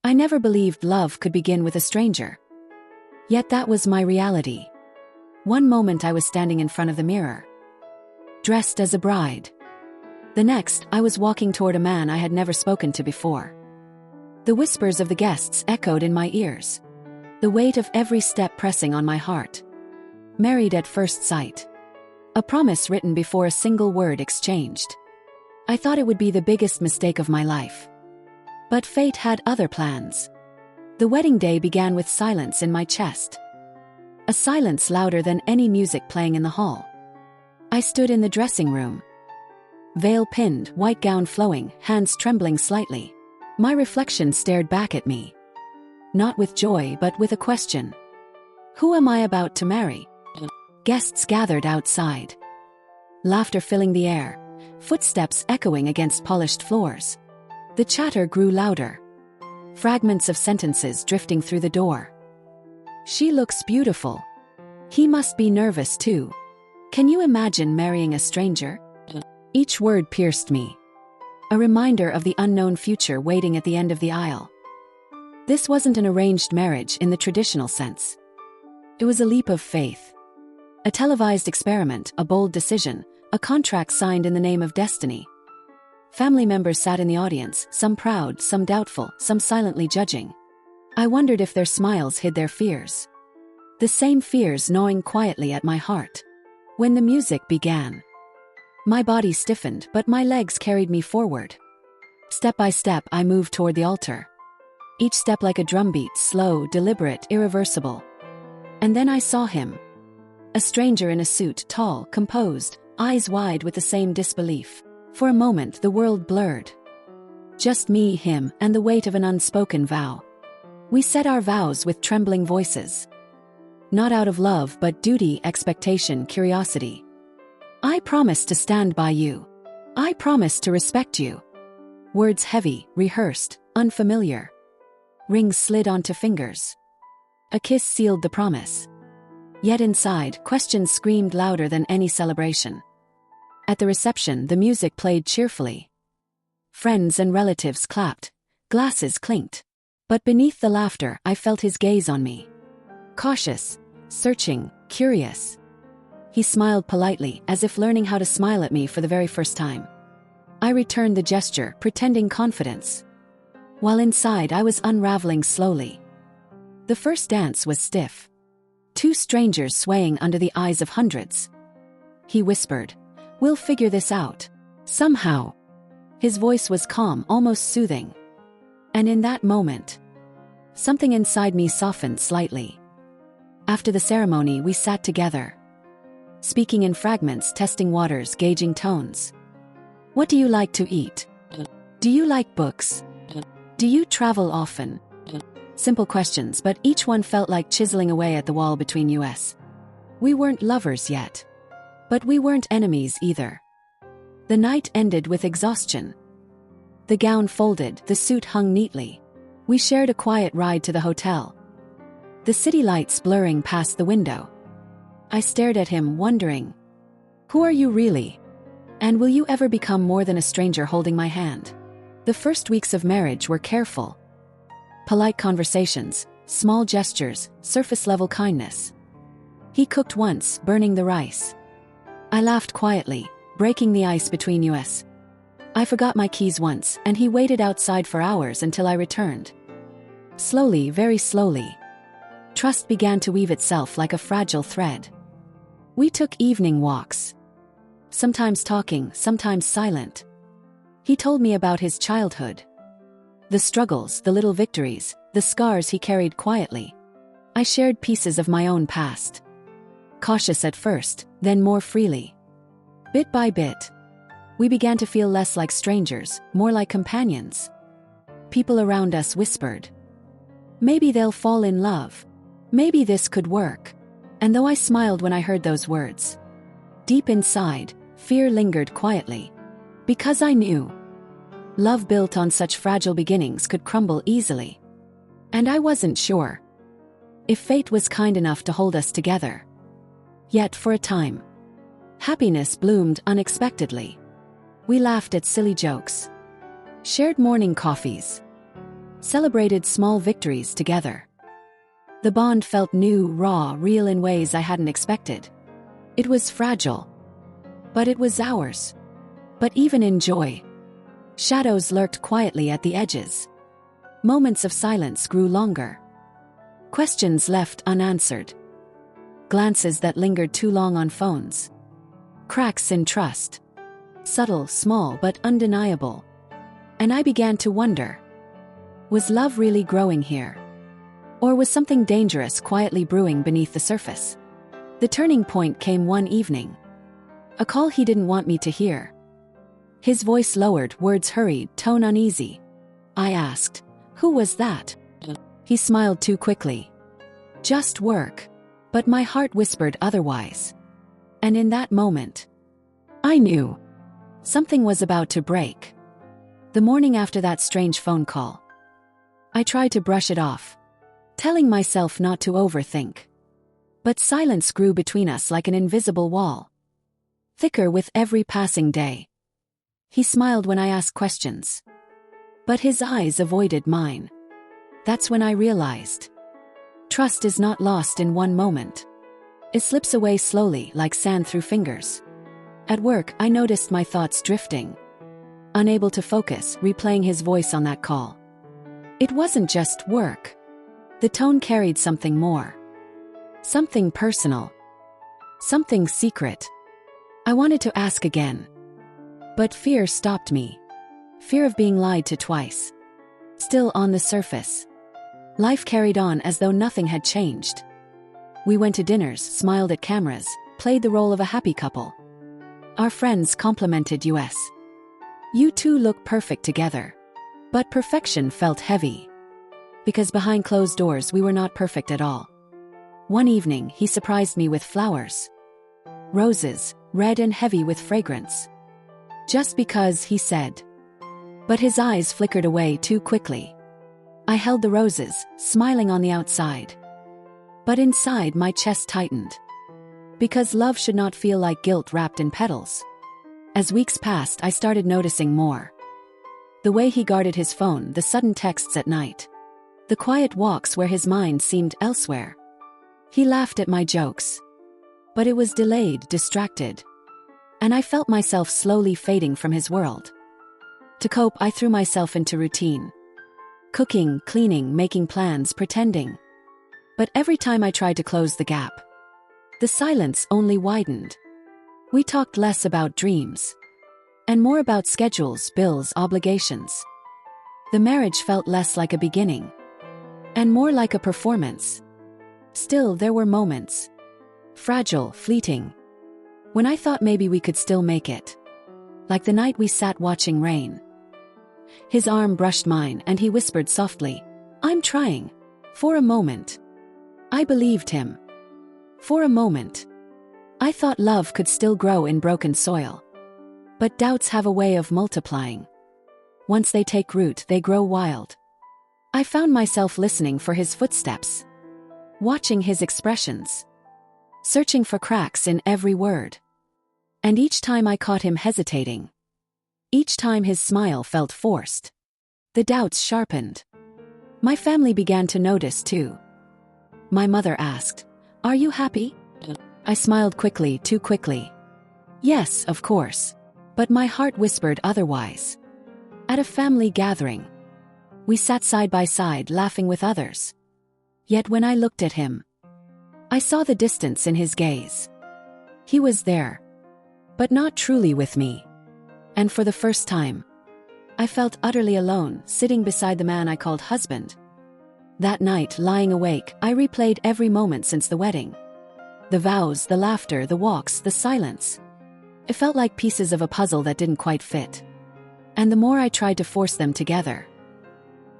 I never believed love could begin with a stranger. Yet that was my reality. One moment I was standing in front of the mirror, dressed as a bride. The next, I was walking toward a man I had never spoken to before. The whispers of the guests echoed in my ears, the weight of every step pressing on my heart. Married at first sight. A promise written before a single word exchanged. I thought it would be the biggest mistake of my life. But fate had other plans. The wedding day began with silence in my chest. A silence louder than any music playing in the hall. I stood in the dressing room. Veil pinned, white gown flowing, hands trembling slightly. My reflection stared back at me. Not with joy but with a question. Who am I about to marry? Guests gathered outside. Laughter filling the air, footsteps echoing against polished floors. The chatter grew louder. Fragments of sentences drifting through the door. She looks beautiful. He must be nervous too. Can you imagine marrying a stranger? Each word pierced me. A reminder of the unknown future waiting at the end of the aisle. This wasn't an arranged marriage in the traditional sense. It was a leap of faith. A televised experiment, a bold decision, a contract signed in the name of destiny. Family members sat in the audience, some proud, some doubtful, some silently judging. I wondered if their smiles hid their fears. The same fears gnawing quietly at my heart. When the music began, my body stiffened, but my legs carried me forward. Step by step, I moved toward the altar. Each step like a drumbeat, slow, deliberate, irreversible. And then I saw him. A stranger in a suit, tall, composed, eyes wide with the same disbelief. For a moment the world blurred. Just me, him, and the weight of an unspoken vow. We said our vows with trembling voices. Not out of love but duty, expectation, curiosity. I promise to stand by you. I promise to respect you. Words heavy, rehearsed, unfamiliar. Rings slid onto fingers. A kiss sealed the promise. Yet inside, questions screamed louder than any celebration. At the reception, the music played cheerfully. Friends and relatives clapped. Glasses clinked. But beneath the laughter, I felt his gaze on me. Cautious, searching, curious. He smiled politely, as if learning how to smile at me for the very first time. I returned the gesture, pretending confidence. While inside, I was unraveling slowly. The first dance was stiff. Two strangers swaying under the eyes of hundreds. He whispered, "We'll figure this out. Somehow." His voice was calm, almost soothing. And in that moment, something inside me softened slightly. After the ceremony, we sat together. Speaking in fragments, testing waters, gauging tones. What do you like to eat? Do you like books? Do you travel often? Simple questions, but each one felt like chiseling away at the wall between us. We weren't lovers yet. But we weren't enemies either. The night ended with exhaustion. The gown folded, the suit hung neatly. We shared a quiet ride to the hotel. The city lights blurring past the window. I stared at him, wondering, who are you really? And will you ever become more than a stranger holding my hand? The first weeks of marriage were careful. Polite conversations, small gestures, surface-level kindness. He cooked once, burning the rice. I laughed quietly, breaking the ice between us. I forgot my keys once, and he waited outside for hours until I returned. Slowly, very slowly, trust began to weave itself like a fragile thread. We took evening walks. Sometimes talking, sometimes silent. He told me about his childhood. The struggles, the little victories, the scars he carried quietly. I shared pieces of my own past. Cautious at first, then more freely. Bit by bit, we began to feel less like strangers, more like companions. People around us whispered, "Maybe they'll fall in love. Maybe this could work." And though I smiled when I heard those words, deep inside, fear lingered quietly. Because I knew love built on such fragile beginnings could crumble easily. And I wasn't sure if fate was kind enough to hold us together. Yet for a time, happiness bloomed unexpectedly. We laughed at silly jokes, shared morning coffees, celebrated small victories together. The bond felt new, raw, real in ways I hadn't expected. It was fragile, but it was ours. But even in joy, shadows lurked quietly at the edges. Moments of silence grew longer. Questions left unanswered. Glances that lingered too long on phones. Cracks in trust. Subtle, small, but undeniable. And I began to wonder, was love really growing here? Or was something dangerous quietly brewing beneath the surface? The turning point came one evening. A call he didn't want me to hear. His voice lowered, words hurried, tone uneasy. I asked, "Who was that?" He smiled too quickly. "Just work." But my heart whispered otherwise. And in that moment, I knew something was about to break. The morning after that strange phone call, I tried to brush it off, telling myself not to overthink. But silence grew between us like an invisible wall, thicker with every passing day. He smiled when I asked questions, but his eyes avoided mine. That's when I realized, trust is not lost in one moment. It slips away slowly like sand through fingers. At work, I noticed my thoughts drifting, unable to focus, replaying his voice on that call. It wasn't just work. The tone carried something more. Something personal. Something secret. I wanted to ask again, but fear stopped me. Fear of being lied to twice. Still on the surface, life carried on as though nothing had changed. We went to dinners, smiled at cameras, played the role of a happy couple. Our friends complimented us. "You two look perfect together." But perfection felt heavy. Because behind closed doors we were not perfect at all. One evening he surprised me with flowers. Roses, red and heavy with fragrance. Just because, he said. But his eyes flickered away too quickly. I held the roses, smiling on the outside. But inside my chest tightened. Because love should not feel like guilt wrapped in petals. As weeks passed, I started noticing more. The way he guarded his phone, the sudden texts at night. The quiet walks where his mind seemed elsewhere. He laughed at my jokes. But it was delayed, distracted. And I felt myself slowly fading from his world. To cope, I threw myself into routine. Cooking, cleaning, making plans, pretending. But every time I tried to close the gap, the silence only widened. We talked less about dreams, and more about schedules, bills, obligations. The marriage felt less like a beginning, and more like a performance. Still, there were moments, fragile, fleeting, when I thought maybe we could still make it. Like the night we sat watching rain. His arm brushed mine and he whispered softly, "I'm trying." For a moment, I believed him. For a moment, I thought love could still grow in broken soil. But doubts have a way of multiplying. Once they take root, they grow wild. I found myself listening for his footsteps, watching his expressions, searching for cracks in every word. And each time I caught him hesitating, each time his smile felt forced, the doubts sharpened. My family began to notice too. My mother asked, "Are you happy?" I smiled quickly, too quickly. Yes, of course. But my heart whispered otherwise. At a family gathering, we sat side by side, laughing with others. Yet when I looked at him, I saw the distance in his gaze. He was there, but not truly with me. And for the first time, I felt utterly alone, sitting beside the man I called husband. That night, lying awake, I replayed every moment since the wedding. The vows, the laughter, the walks, the silence. It felt like pieces of a puzzle that didn't quite fit. And the more I tried to force them together,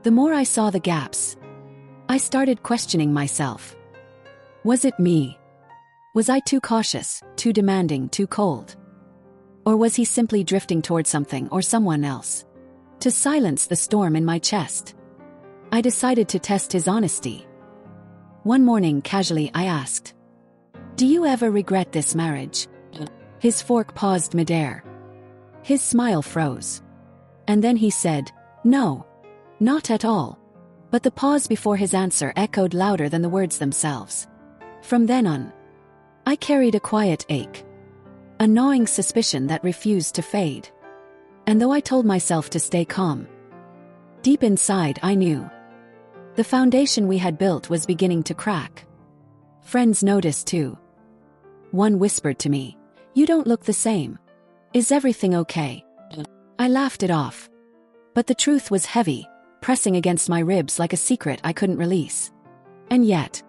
the more I saw the gaps. I started questioning myself. Was it me? Was I too cautious, too demanding, too cold? Or was he simply drifting toward something or someone else? To silence the storm in my chest, I decided to test his honesty. One morning, casually, I asked, "Do you ever regret this marriage?" His fork paused midair. His smile froze. And then he said, "No, not at all." But the pause before his answer echoed louder than the words themselves. From then on, I carried a quiet ache, a gnawing suspicion that refused to fade. And though I told myself to stay calm, deep inside I knew the foundation we had built was beginning to crack. Friends noticed too. One whispered to me, "You don't look the same. Is everything okay?" I laughed it off. But the truth was heavy, pressing against my ribs like a secret I couldn't release. And yet,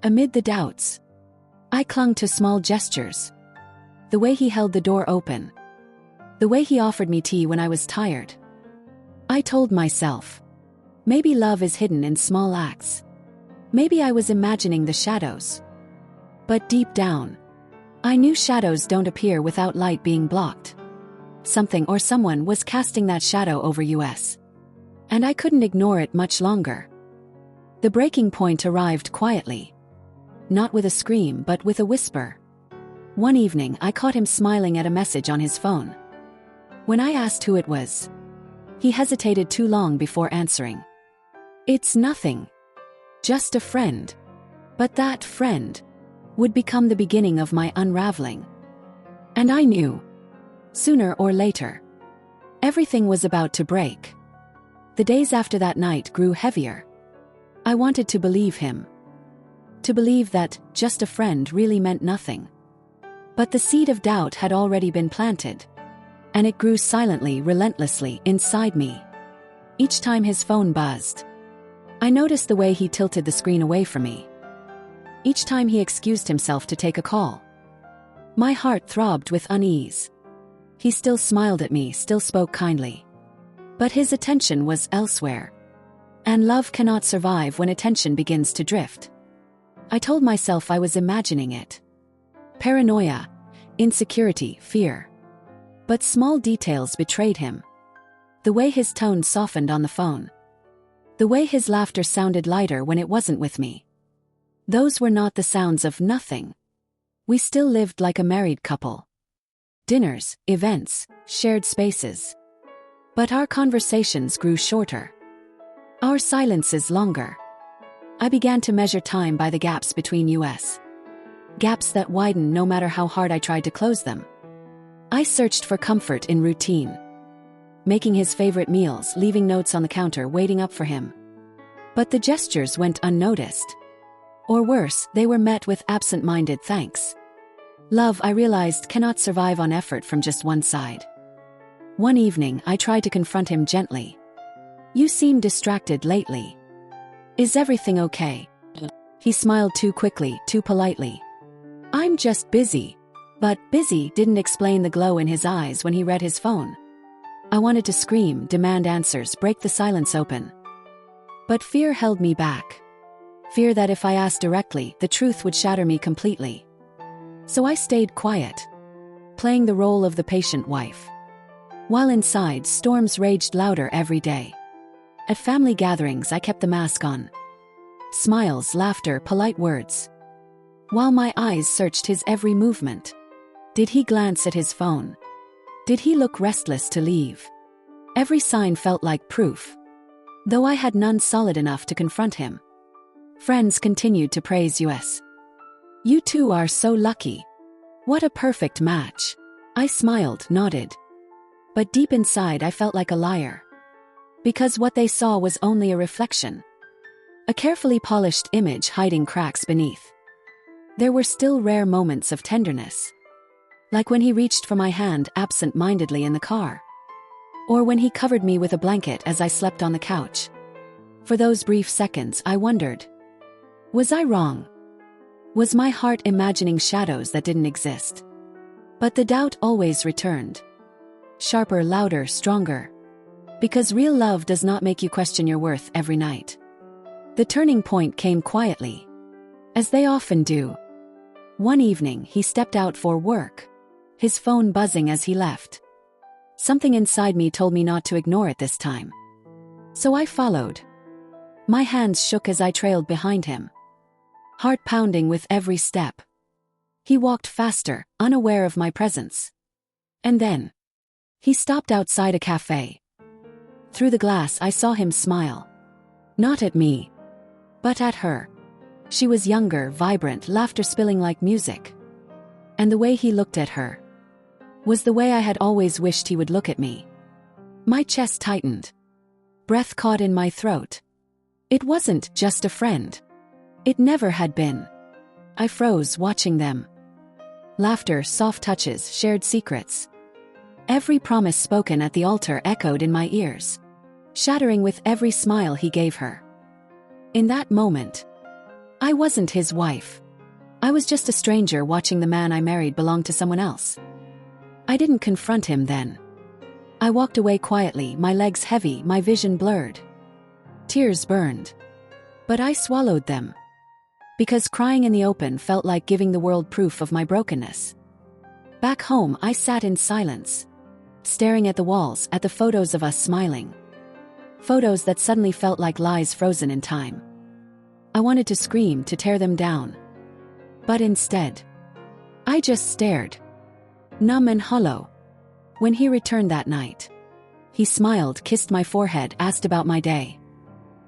amid the doubts, I clung to small gestures. The way he held the door open. The way he offered me tea when I was tired. I told myself, maybe love is hidden in small acts. Maybe I was imagining the shadows. But deep down, I knew shadows don't appear without light being blocked. Something or someone was casting that shadow over us. And I couldn't ignore it much longer. The breaking point arrived quietly. Not with a scream but with a whisper. One evening I caught him smiling at a message on his phone. When I asked who it was, he hesitated too long before answering. "It's nothing. Just a friend." But that friend would become the beginning of my unraveling. And I knew, sooner or later, everything was about to break. The days after that night grew heavier. I wanted to believe him. To believe that just a friend really meant nothing. But the seed of doubt had already been planted. And it grew silently, relentlessly, inside me. Each time his phone buzzed, I noticed the way he tilted the screen away from me. Each time he excused himself to take a call, my heart throbbed with unease. He still smiled at me, still spoke kindly. But his attention was elsewhere. And love cannot survive when attention begins to drift. I told myself I was imagining it. Paranoia, insecurity, fear. But small details betrayed him. The way his tone softened on the phone. The way his laughter sounded lighter when it wasn't with me. Those were not the sounds of nothing. We still lived like a married couple. Dinners, events, shared spaces. But our conversations grew shorter. Our silences longer. I began to measure time by the gaps between us. Gaps that widened no matter how hard I tried to close them. I searched for comfort in routine. Making his favorite meals, leaving notes on the counter waiting up for him. But the gestures went unnoticed. Or worse, they were met with absent-minded thanks. Love, I realized, cannot survive on effort from just one side. One evening, I tried to confront him gently. "You seem distracted lately. Is everything okay?" He smiled too quickly, too politely. "I'm just busy." But busy didn't explain the glow in his eyes when he read his phone. I wanted to scream, demand answers, break the silence open. But fear held me back. Fear that if I asked directly, the truth would shatter me completely. So I stayed quiet, playing the role of the patient wife. While inside, storms raged louder every day. At family gatherings, I kept the mask on. Smiles, laughter, polite words. While my eyes searched his every movement. Did he glance at his phone? Did he look restless to leave? Every sign felt like proof. Though I had none solid enough to confront him. Friends continued to praise us. "You two are so lucky. What a perfect match." I smiled, nodded. But deep inside I felt like a liar. Because what they saw was only a reflection. A carefully polished image hiding cracks beneath. There were still rare moments of tenderness. Like when he reached for my hand absent-mindedly in the car. Or when he covered me with a blanket as I slept on the couch. For those brief seconds I wondered. Was I wrong? Was my heart imagining shadows that didn't exist? But the doubt always returned. Sharper, louder, stronger. Because real love does not make you question your worth every night. The turning point came quietly. As they often do. One evening he stepped out for work. His phone buzzing as he left. Something inside me told me not to ignore it this time. So I followed. My hands shook as I trailed behind him. Heart pounding with every step. He walked faster, unaware of my presence. And then, he stopped outside a cafe. Through the glass I saw him smile. Not at me, but at her. She was younger, vibrant, laughter spilling like music. And the way he looked at her was the way I had always wished he would look at me. My chest tightened. Breath caught in my throat. It wasn't just a friend. It never had been. I froze watching them. Laughter, soft touches, shared secrets. Every promise spoken at the altar echoed in my ears, shattering with every smile he gave her. In that moment, I wasn't his wife. I was just a stranger watching the man I married belong to someone else. I didn't confront him then. I walked away quietly, my legs heavy, my vision blurred. Tears burned. But I swallowed them. Because crying in the open felt like giving the world proof of my brokenness. Back home, I sat in silence, staring at the walls, at the photos of us smiling. Photos that suddenly felt like lies frozen in time. I wanted to scream, to tear them down. But instead, I just stared, numb and hollow. When he returned that night, he smiled, kissed my forehead, asked about my day.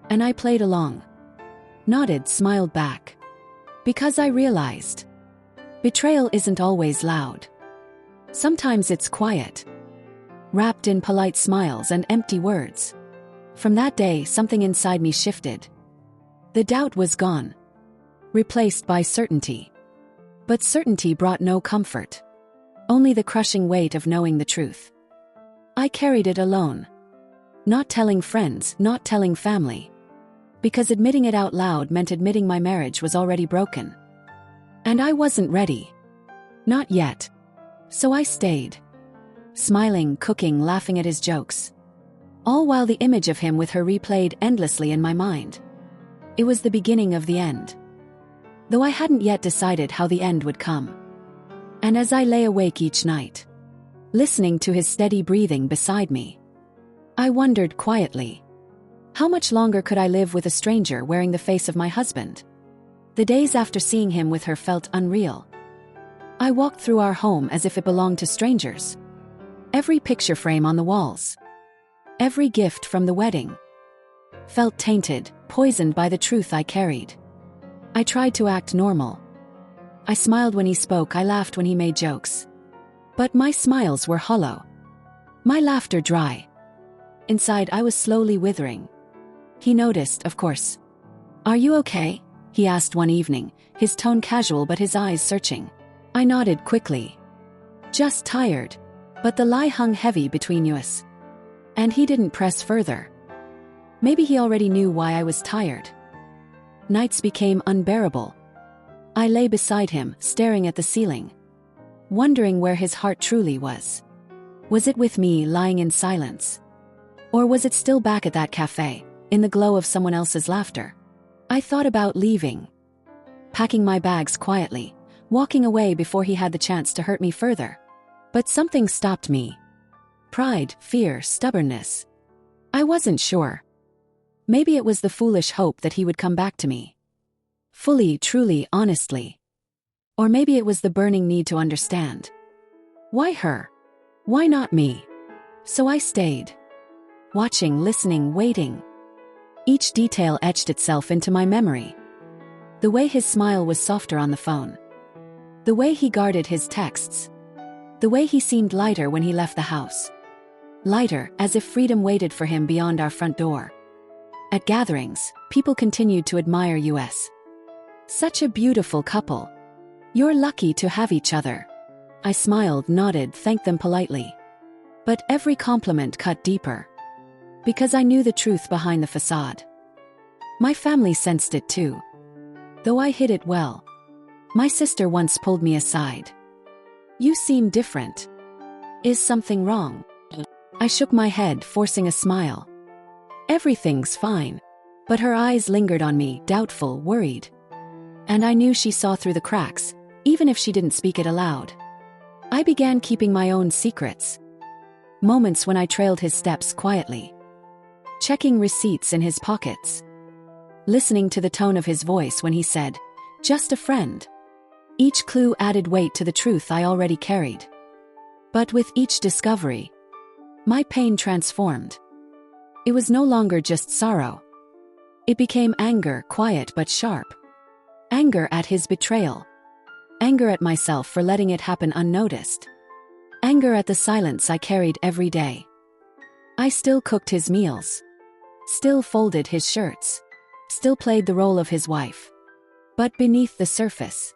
And I played along. Nodded, smiled back. Because I realized, betrayal isn't always loud. Sometimes it's quiet, wrapped in polite smiles and empty words. From that day, something inside me shifted. The doubt was gone, replaced by certainty. But certainty brought no comfort, only the crushing weight of knowing the truth. I carried it alone, not telling friends, not telling family. Because admitting it out loud meant admitting my marriage was already broken. And I wasn't ready. Not yet. So I stayed. Smiling, cooking, laughing at his jokes. All while the image of him with her replayed endlessly in my mind. It was the beginning of the end. Though I hadn't yet decided how the end would come. And as I lay awake each night, listening to his steady breathing beside me, I wondered quietly, how much longer could I live with a stranger wearing the face of my husband? The days after seeing him with her felt unreal. I walked through our home as if it belonged to strangers. Every picture frame on the walls, every gift from the wedding, felt tainted, poisoned by the truth I carried. I tried to act normal. I smiled when he spoke, I laughed when he made jokes. But my smiles were hollow, my laughter dry. Inside, I was slowly withering. He noticed, of course. "Are you okay?" he asked one evening, his tone casual but his eyes searching. I nodded quickly. "Just tired." But the lie hung heavy between us. And he didn't press further. Maybe he already knew why I was tired. Nights became unbearable. I lay beside him, staring at the ceiling, wondering where his heart truly was. Was it with me, lying in silence? Or was it still back at that cafe, in the glow of someone else's laughter? I thought about leaving, packing my bags quietly, walking away before he had the chance to hurt me further. But something stopped me. Pride, fear, stubbornness. I wasn't sure. Maybe it was the foolish hope that he would come back to me. Fully, truly, honestly. Or maybe it was the burning need to understand. Why her? Why not me? So I stayed. Watching, listening, waiting. Each detail etched itself into my memory. The way his smile was softer on the phone. The way he guarded his texts. The way he seemed lighter when he left the house. Lighter, as if freedom waited for him beyond our front door. At gatherings, people continued to admire us. Such a beautiful couple. You're lucky to have each other. I smiled, nodded, thanked them politely. But every compliment cut deeper. Because I knew the truth behind the facade. My family sensed it too. Though I hid it well. My sister once pulled me aside. "You seem different. Is something wrong?" I shook my head, forcing a smile. "Everything's fine." But her eyes lingered on me, doubtful, worried. And I knew she saw through the cracks, even if she didn't speak it aloud. I began keeping my own secrets. Moments when I trailed his steps quietly. Checking receipts in his pockets. Listening to the tone of his voice when he said, "Just a friend." Each clue added weight to the truth I already carried. But with each discovery, my pain transformed. It was no longer just sorrow. It became anger, quiet but sharp. Anger at his betrayal. Anger at myself for letting it happen unnoticed. Anger at the silence I carried every day. I still cooked his meals. Still folded his shirts. Still played the role of his wife. But beneath the surface,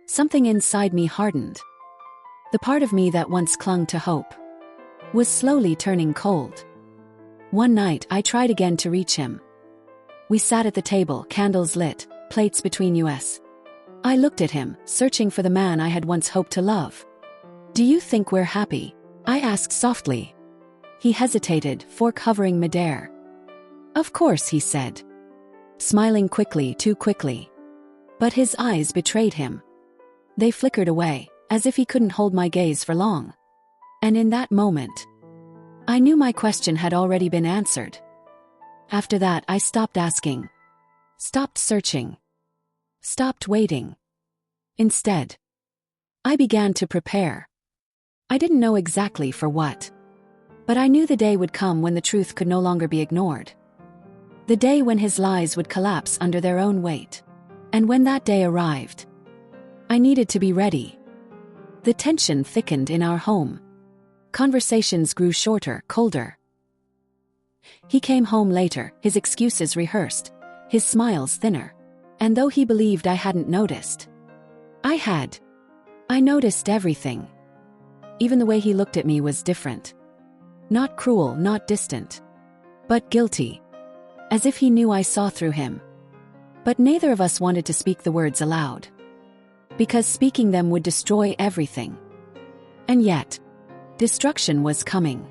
something inside me hardened. The part of me that once clung to hope was slowly turning cold. One night I tried again to reach him. We sat at the table, candles lit, plates between us. I looked at him, searching for the man I had once hoped to love. "Do you think we're happy?" I asked softly. He hesitated, fork hovering midair. "Of course," he said, smiling quickly, too quickly. But his eyes betrayed him. They flickered away, as if he couldn't hold my gaze for long. And in that moment, I knew my question had already been answered. After that, I stopped asking, stopped searching, stopped waiting. Instead, I began to prepare. I didn't know exactly for what, but I knew the day would come when the truth could no longer be ignored. The day when his lies would collapse under their own weight. And when that day arrived, I needed to be ready. The tension thickened in our home. Conversations grew shorter, colder. He came home later, his excuses rehearsed, his smiles thinner. And though he believed I hadn't noticed, I had. I noticed everything. Even the way he looked at me was different. Not cruel, not distant, but guilty. As if he knew I saw through him. But neither of us wanted to speak the words aloud. Because speaking them would destroy everything. And yet, destruction was coming.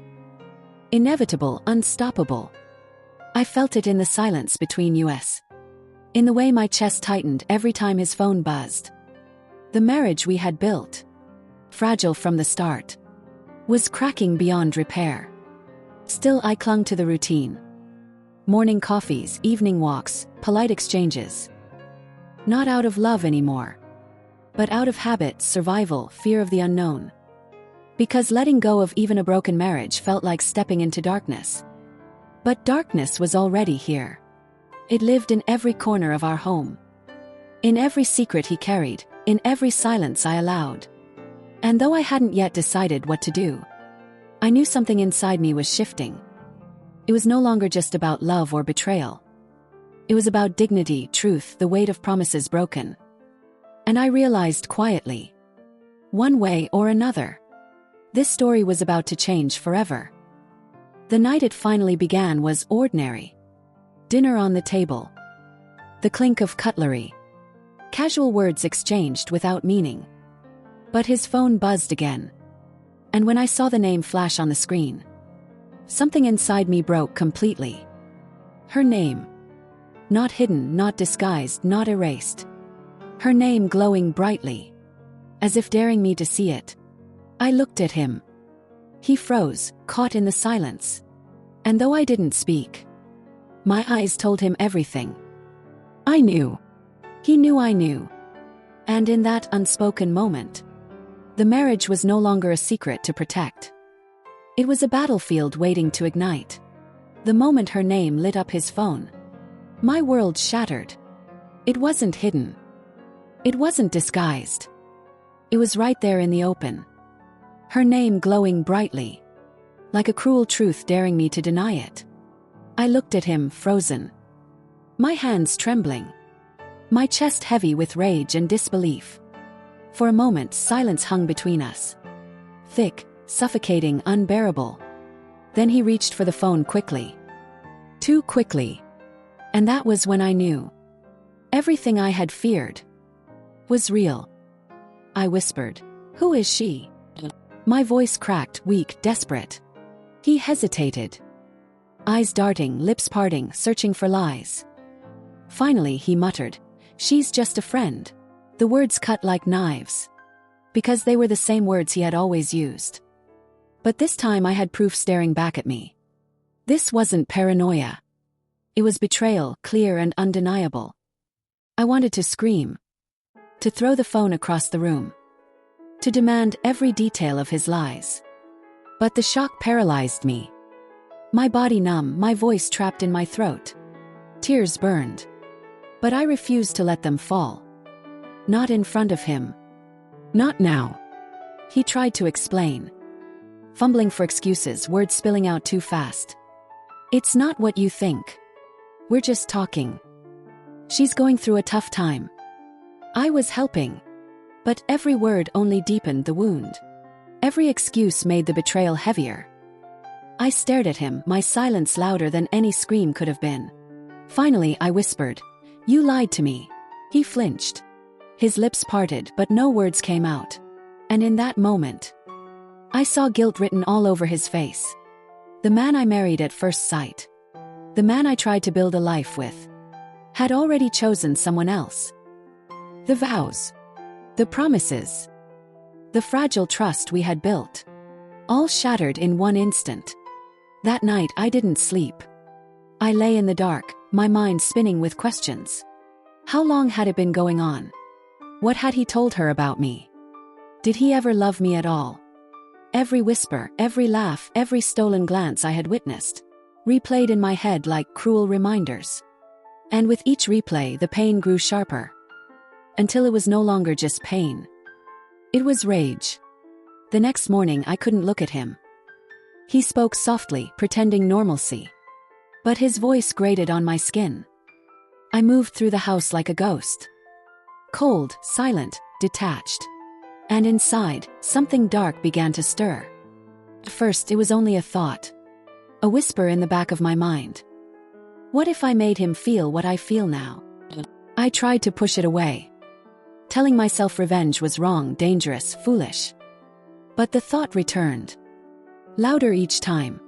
Inevitable, unstoppable. I felt it in the silence between us. In the way my chest tightened every time his phone buzzed. The marriage we had built, fragile from the start, was cracking beyond repair. Still, I clung to the routine. Morning coffees, evening walks, polite exchanges. Not out of love anymore, but out of habit, survival, fear of the unknown. Because letting go of even a broken marriage felt like stepping into darkness. But darkness was already here. It lived in every corner of our home. In every secret he carried, in every silence I allowed. And though I hadn't yet decided what to do, I knew something inside me was shifting. It was no longer just about love or betrayal. It was about dignity, truth, the weight of promises broken. And I realized quietly, one way or another, this story was about to change forever. The night it finally began was ordinary. Dinner on the table. The clink of cutlery. Casual words exchanged without meaning. But his phone buzzed again. And when I saw the name flash on the screen, something inside me broke completely. Her name. Not hidden, not disguised, not erased. Her name glowing brightly, as if daring me to see it. I looked at him. He froze, caught in the silence. And though I didn't speak, my eyes told him everything. I knew. He knew I knew. And in that unspoken moment, the marriage was no longer a secret to protect. It was a battlefield waiting to ignite. The moment her name lit up his phone, my world shattered. It wasn't hidden. It wasn't disguised. It was right there in the open. Her name glowing brightly, like a cruel truth daring me to deny it. I looked at him, frozen. My hands trembling. My chest heavy with rage and disbelief. For a moment, silence hung between us. Thick, suffocating, unbearable. Then he reached for the phone quickly. Too quickly. And that was when I knew. Everything I had feared was real. I whispered, "Who is she?" My voice cracked, weak, desperate. He hesitated. Eyes darting, lips parting, searching for lies. Finally he muttered, "She's just a friend." The words cut like knives. Because they were the same words he had always used. But this time I had proof staring back at me. This wasn't paranoia. It was betrayal, clear and undeniable. I wanted to scream. To throw the phone across the room. To demand every detail of his lies. But the shock paralyzed me. My body numb, my voice trapped in my throat. Tears burned. But I refused to let them fall. Not in front of him. Not now. He tried to explain, fumbling for excuses, words spilling out too fast. It's not what you think. We're just talking. She's going through a tough time. I was helping. But every word only deepened the wound. Every excuse made the betrayal heavier. I stared at him, my silence louder than any scream could have been. Finally, I whispered, "You lied to me." He flinched. His lips parted, but no words came out. And in that moment, I saw guilt written all over his face. The man I married at first sight, the man I tried to build a life with, had already chosen someone else. The vows, the promises, the fragile trust we had built, all shattered in one instant. That night I didn't sleep. I lay in the dark, my mind spinning with questions. How long had it been going on? What had he told her about me? Did he ever love me at all? Every whisper, every laugh, every stolen glance I had witnessed, replayed in my head like cruel reminders. And with each replay the pain grew sharper, until it was no longer just pain. It was rage. The next morning I couldn't look at him. He spoke softly, pretending normalcy. But his voice grated on my skin. I moved through the house like a ghost. Cold, silent, detached. And inside, something dark began to stir. At first it was only a thought. A whisper in the back of my mind. What if I made him feel what I feel now? I tried to push it away, telling myself revenge was wrong, dangerous, foolish. But the thought returned, louder each time.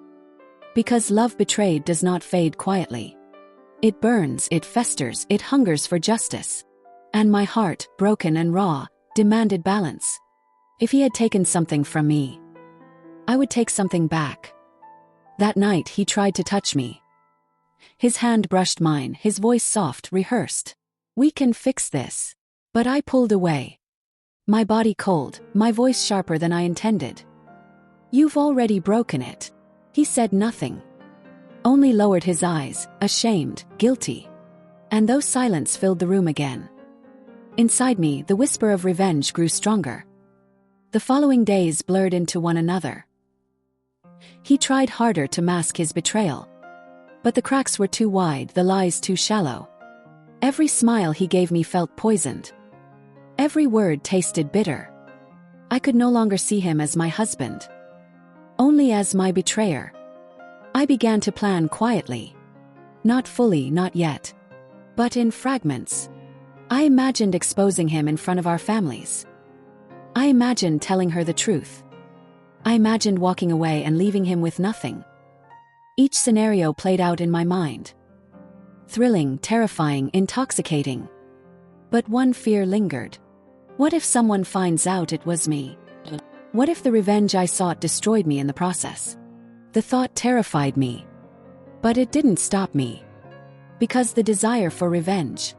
Because love betrayed does not fade quietly. It burns, it festers, it hungers for justice. And my heart, broken and raw, demanded balance. If he had taken something from me, I would take something back. That night he tried to touch me. His hand brushed mine, his voice soft, rehearsed. "We can fix this." But I pulled away. My body cold, my voice sharper than I intended. "You've already broken it." He said nothing, only lowered his eyes, ashamed, guilty. And though silence filled the room again, inside me the whisper of revenge grew stronger. The following days blurred into one another. He tried harder to mask his betrayal. But the cracks were too wide, the lies too shallow. Every smile he gave me felt poisoned. Every word tasted bitter. I could no longer see him as my husband, only as my betrayer. I began to plan quietly. Not fully, not yet. But in fragments. I imagined exposing him in front of our families. I imagined telling her the truth. I imagined walking away and leaving him with nothing. Each scenario played out in my mind. Thrilling, terrifying, intoxicating. But one fear lingered. What if someone finds out it was me? What if the revenge I sought destroyed me in the process? The thought terrified me. But it didn't stop me. Because the desire for revenge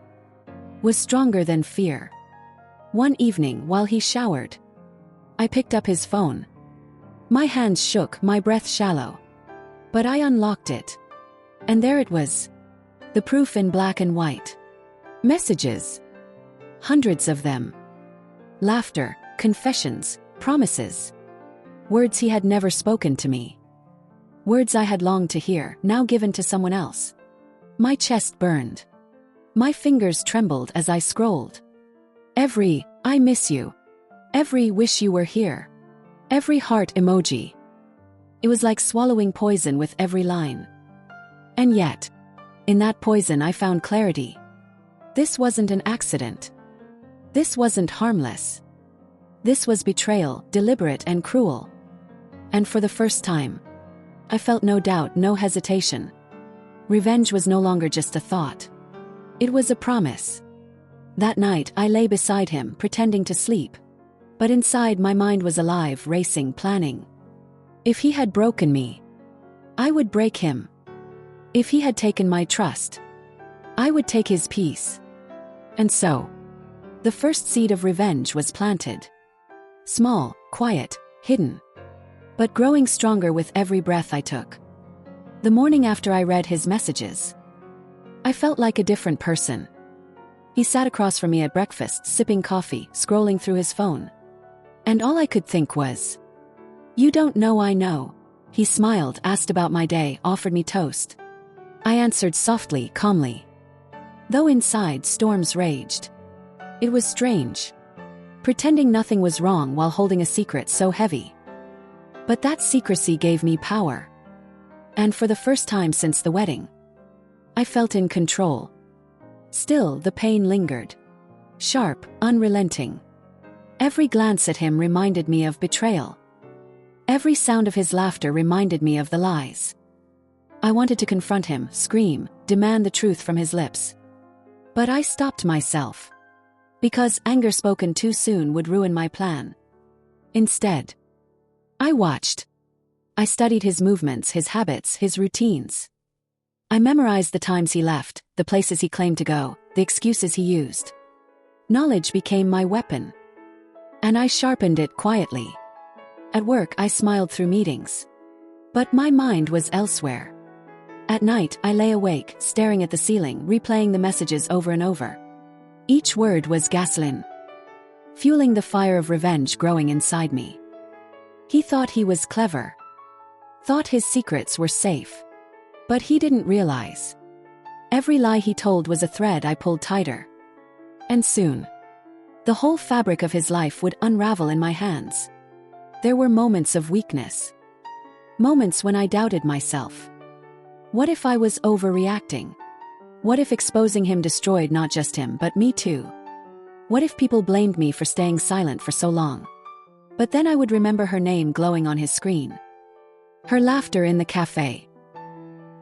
was stronger than fear. One evening, while he showered, I picked up his phone. My hands shook, my breath shallow. But I unlocked it. And there it was. The proof in black and white. Messages. Hundreds of them. Laughter, confessions, promises. Words he had never spoken to me. Words I had longed to hear, now given to someone else. My chest burned. My fingers trembled as I scrolled. Every, "I miss you." Every, "Wish you were here." Every heart emoji. It was like swallowing poison with every line. And yet, in that poison I found clarity. This wasn't an accident. This wasn't harmless. This was betrayal, deliberate and cruel. And for the first time, I felt no doubt, no hesitation. Revenge was no longer just a thought. It was a promise. That night I lay beside him, pretending to sleep. But inside my mind was alive, racing, planning. If he had broken me, I would break him. If he had taken my trust, I would take his peace. And so, the first seed of revenge was planted. Small, quiet, hidden, but growing stronger with every breath I took. The morning after I read his messages, I felt like a different person. He sat across from me at breakfast, sipping coffee, scrolling through his phone. And all I could think was, "You don't know I know." He smiled, asked about my day, offered me toast. I answered softly, calmly. Though inside storms raged. It was strange. Pretending nothing was wrong while holding a secret so heavy. But that secrecy gave me power. And for the first time since the wedding, I felt in control. Still, the pain lingered. Sharp, unrelenting. Every glance at him reminded me of betrayal. Every sound of his laughter reminded me of the lies. I wanted to confront him, scream, demand the truth from his lips. But I stopped myself. Because anger spoken too soon would ruin my plan. Instead, I watched. I studied his movements, his habits, his routines. I memorized the times he left, the places he claimed to go, the excuses he used. Knowledge became my weapon. And I sharpened it quietly. At work, I smiled through meetings. But my mind was elsewhere. At night, I lay awake, staring at the ceiling, replaying the messages over and over. Each word was gasoline, fueling the fire of revenge growing inside me. He thought he was clever. Thought his secrets were safe. But he didn't realize. Every lie he told was a thread I pulled tighter. And soon, the whole fabric of his life would unravel in my hands. There were moments of weakness. Moments when I doubted myself. What if I was overreacting? What if exposing him destroyed not just him but me too? What if people blamed me for staying silent for so long? But then I would remember her name glowing on his screen. Her laughter in the cafe.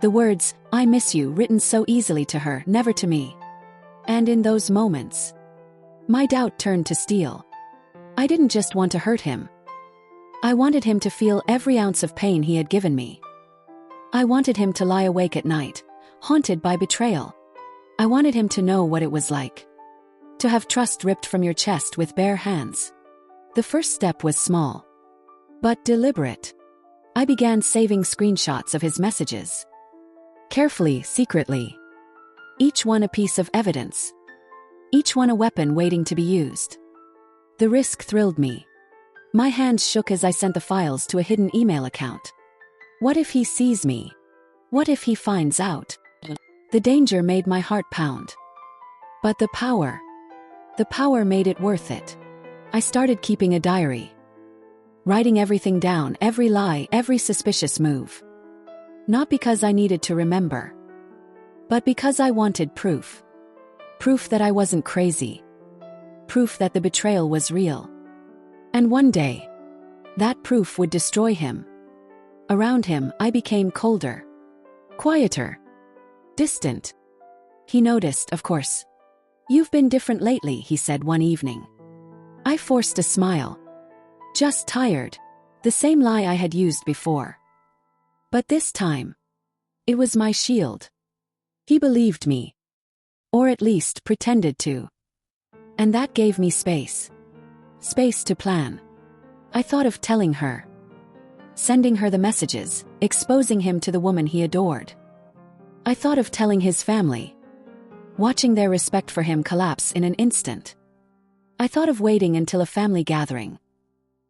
The words, "I miss you," written so easily to her, never to me. And in those moments, my doubt turned to steel. I didn't just want to hurt him. I wanted him to feel every ounce of pain he had given me. I wanted him to lie awake at night, haunted by betrayal. I wanted him to know what it was like. To have trust ripped from your chest with bare hands. The first step was small. But deliberate. I began saving screenshots of his messages. Carefully, secretly. Each one a piece of evidence. Each one a weapon waiting to be used. The risk thrilled me. My hands shook as I sent the files to a hidden email account. What if he sees me? What if he finds out? The danger made my heart pound. But the power made it worth it. I started keeping a diary. Writing everything down, every lie, every suspicious move. Not because I needed to remember, but because I wanted proof. Proof that I wasn't crazy. Proof that the betrayal was real. And one day, that proof would destroy him. Around him, I became colder. Quieter. Distant. He noticed, of course. "You've been different lately," he said one evening. I forced a smile. Just tired. The same lie I had used before. But this time, it was my shield. He believed me. Or at least pretended to. And that gave me space. Space to plan. I thought of telling her. Sending her the messages, exposing him to the woman he adored. I thought of telling his family. Watching their respect for him collapse in an instant. I thought of waiting until a family gathering.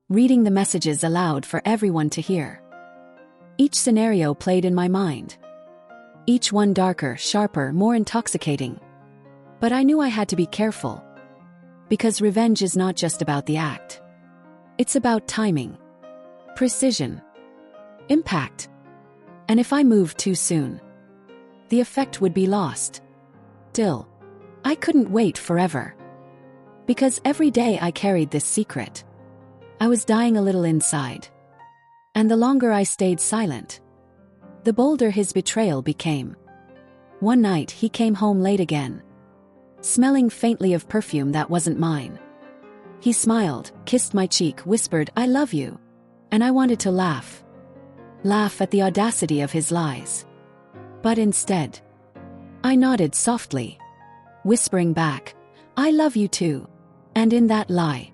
Reading the messages aloud for everyone to hear. Each scenario played in my mind. Each one darker, sharper, more intoxicating. But I knew I had to be careful. Because revenge is not just about the act. It's about timing. Precision. Impact. And if I moved too soon, the effect would be lost. Still, I couldn't wait forever. Because every day I carried this secret, I was dying a little inside. And the longer I stayed silent, the bolder his betrayal became. One night he came home late again, smelling faintly of perfume that wasn't mine. He smiled, kissed my cheek, whispered, "I love you." And I wanted to laugh. Laugh at the audacity of his lies. But instead, I nodded softly, whispering back, "I love you too." And in that lie,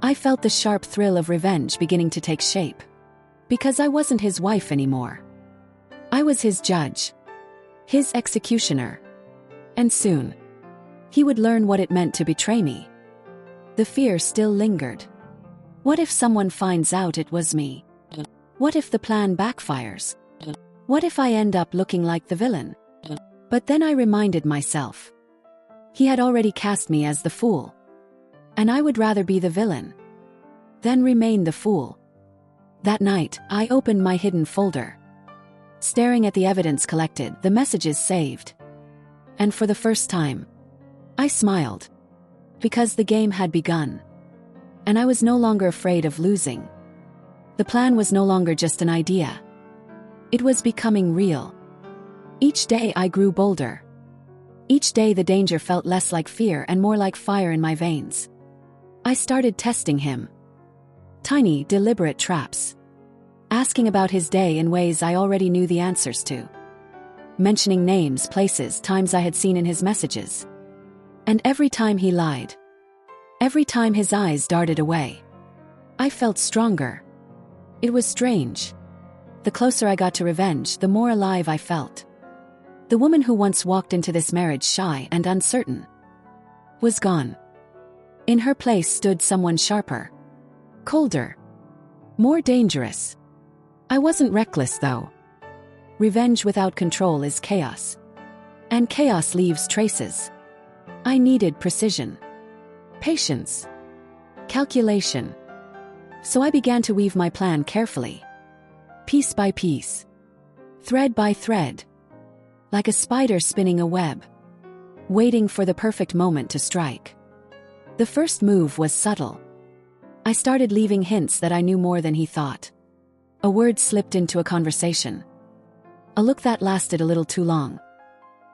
I felt the sharp thrill of revenge beginning to take shape. Because I wasn't his wife anymore. I was his judge. His executioner. And soon, he would learn what it meant to betray me. The fear still lingered. What if someone finds out it was me? What if the plan backfires? What if I end up looking like the villain? But then I reminded myself. He had already cast me as the fool. And I would rather be the villain than remain the fool. That night, I opened my hidden folder. Staring at the evidence collected, the messages saved. And for the first time, I smiled. Because the game had begun. And I was no longer afraid of losing. The plan was no longer just an idea. It was becoming real. Each day I grew bolder. Each day the danger felt less like fear and more like fire in my veins. I started testing him. Tiny, deliberate traps. Asking about his day in ways I already knew the answers to. Mentioning names, places, times I had seen in his messages. And every time he lied. Every time his eyes darted away. I felt stronger. It was strange. The closer I got to revenge, the more alive I felt. The woman who once walked into this marriage shy and uncertain was gone. In her place stood someone sharper. Colder. More dangerous. I wasn't reckless, though. Revenge without control is chaos. And chaos leaves traces. I needed precision. Patience. Calculation. So I began to weave my plan carefully. Piece by piece. Thread by thread. Like a spider spinning a web. Waiting for the perfect moment to strike. The first move was subtle. I started leaving hints that I knew more than he thought. A word slipped into a conversation. A look that lasted a little too long.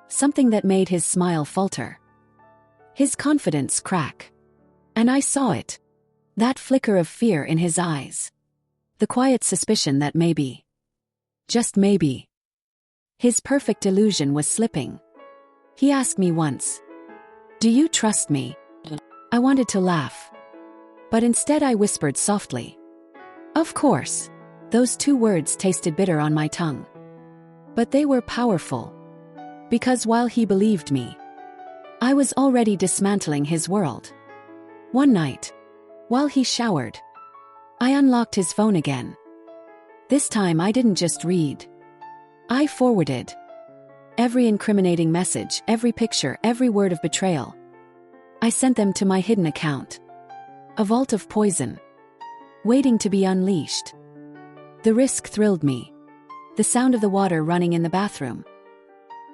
Something that made his smile falter. His confidence crack. And I saw it. That flicker of fear in his eyes. The quiet suspicion that maybe, just maybe, his perfect illusion was slipping. He asked me once, "Do you trust me?" I wanted to laugh. But instead I whispered softly, "Of course." Those two words tasted bitter on my tongue. But they were powerful. Because while he believed me, I was already dismantling his world. One night, while he showered, I unlocked his phone again. This time I didn't just read. I forwarded. Every incriminating message, every picture, every word of betrayal. I sent them to my hidden account. A vault of poison. Waiting to be unleashed. The risk thrilled me. The sound of the water running in the bathroom.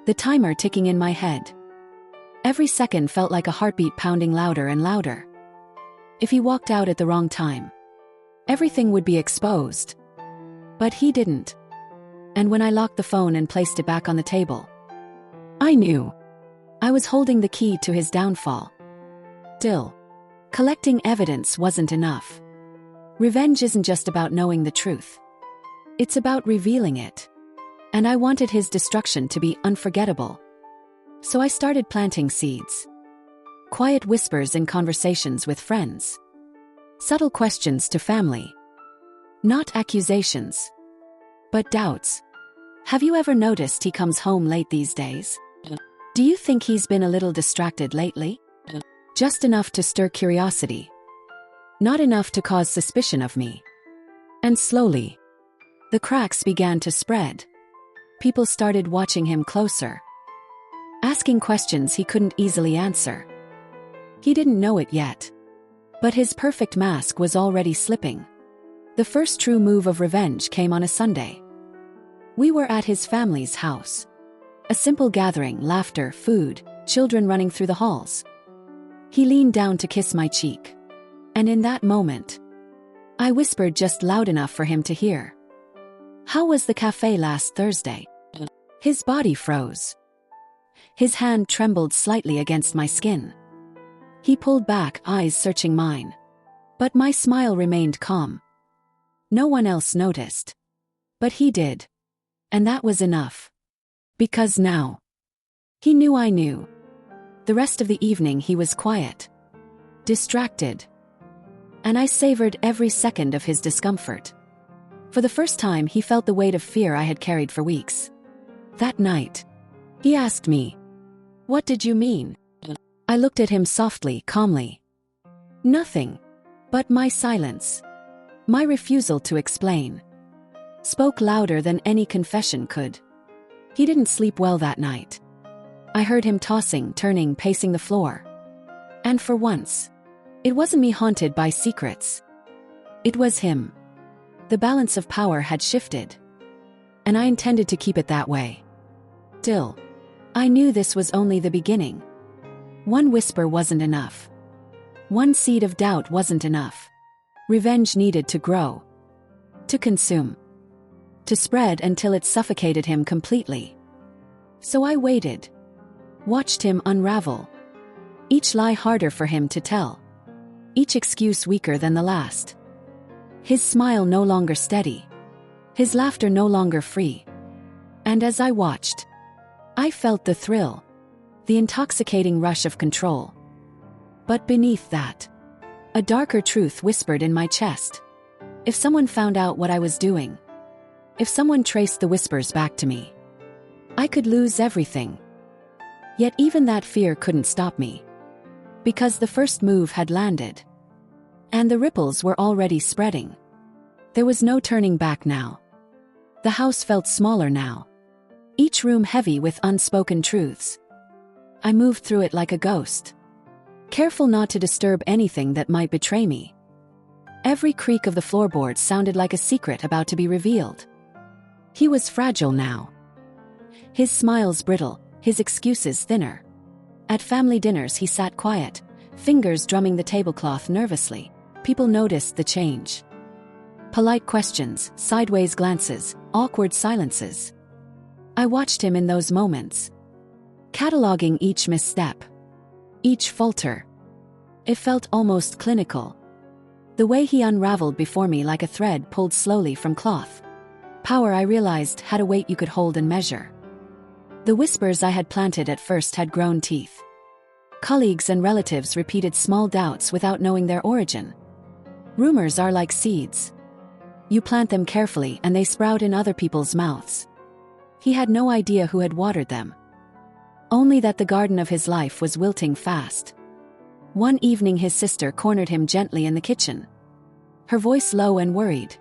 The timer ticking in my head. Every second felt like a heartbeat pounding louder and louder. If he walked out at the wrong time, everything would be exposed. But he didn't. And when I locked the phone and placed it back on the table, I knew I was holding the key to his downfall. Still, collecting evidence wasn't enough. Revenge isn't just about knowing the truth. It's about revealing it. And I wanted his destruction to be unforgettable. So I started planting seeds. Quiet whispers in conversations with friends. Subtle questions to family. Not accusations, but doubts. Have you ever noticed he comes home late these days? Do you think he's been a little distracted lately? Just enough to stir curiosity. Not enough to cause suspicion of me. And slowly, the cracks began to spread. People started watching him closer. Asking questions he couldn't easily answer. He didn't know it yet. But his perfect mask was already slipping. The first true move of revenge came on a Sunday. We were at his family's house. A simple gathering, laughter, food, children running through the halls. He leaned down to kiss my cheek. And in that moment, I whispered just loud enough for him to hear. "How was the cafe last Thursday?" His body froze. His hand trembled slightly against my skin. He pulled back, eyes searching mine. But my smile remained calm. No one else noticed. But he did. And that was enough. Because now, he knew I knew. The rest of the evening he was quiet. Distracted. And I savored every second of his discomfort. For the first time he felt the weight of fear I had carried for weeks. That night, he asked me, What did you mean? I looked at him softly, calmly. Nothing. But my silence, my refusal to explain, spoke louder than any confession could. He didn't sleep well that night. I heard him tossing, turning, pacing the floor. And for once, it wasn't me haunted by secrets. It was him. The balance of power had shifted, and I intended to keep it that way. Still, I knew this was only the beginning. One whisper wasn't enough. One seed of doubt wasn't enough. Revenge needed to grow, to consume, to spread until it suffocated him completely. So I waited, watched him unravel. Each lie harder for him to tell, each excuse weaker than the last. His smile no longer steady, his laughter no longer free. And as I watched, I felt the thrill, the intoxicating rush of control. But beneath that, a darker truth whispered in my chest. If someone found out what I was doing, if someone traced the whispers back to me, I could lose everything. Yet even that fear couldn't stop me. Because the first move had landed. And the ripples were already spreading. There was no turning back now. The house felt smaller now, each room heavy with unspoken truths. I moved through it like a ghost, careful not to disturb anything that might betray me. Every creak of the floorboards sounded like a secret about to be revealed. He was fragile now. His smiles brittle, his excuses thinner. At family dinners he sat quiet, fingers drumming the tablecloth nervously. People noticed the change. Polite questions, sideways glances, awkward silences. I watched him in those moments, cataloging each misstep, each falter. It felt almost clinical. The way he unraveled before me like a thread pulled slowly from cloth. Power, I realized, had a weight you could hold and measure. The whispers I had planted at first had grown teeth. Colleagues and relatives repeated small doubts without knowing their origin. Rumors are like seeds. You plant them carefully and they sprout in other people's mouths. He had no idea who had watered them. Only that the garden of his life was wilting fast. One evening his sister cornered him gently in the kitchen, her voice low and worried.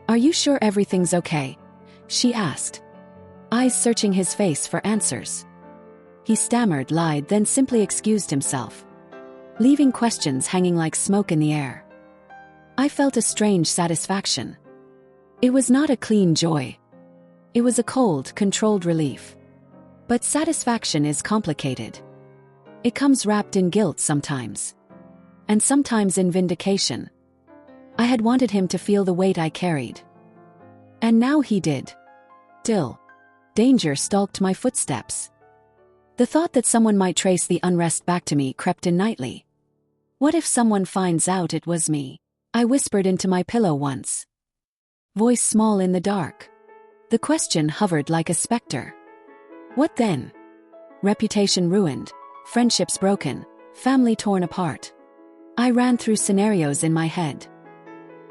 "Are you sure everything's okay?" she asked, eyes searching his face for answers. He stammered, lied, then simply excused himself, leaving questions hanging like smoke in the air. I felt a strange satisfaction. It was not a clean joy. It was a cold, controlled relief. But satisfaction is complicated. It comes wrapped in guilt sometimes, and sometimes in vindication. I had wanted him to feel the weight I carried. And now he did. Still, danger stalked my footsteps. The thought that someone might trace the unrest back to me crept in nightly. What if someone finds out it was me? I whispered into my pillow once. Voice small in the dark. The question hovered like a specter. What then? Reputation ruined, friendships broken, family torn apart. I ran through scenarios in my head,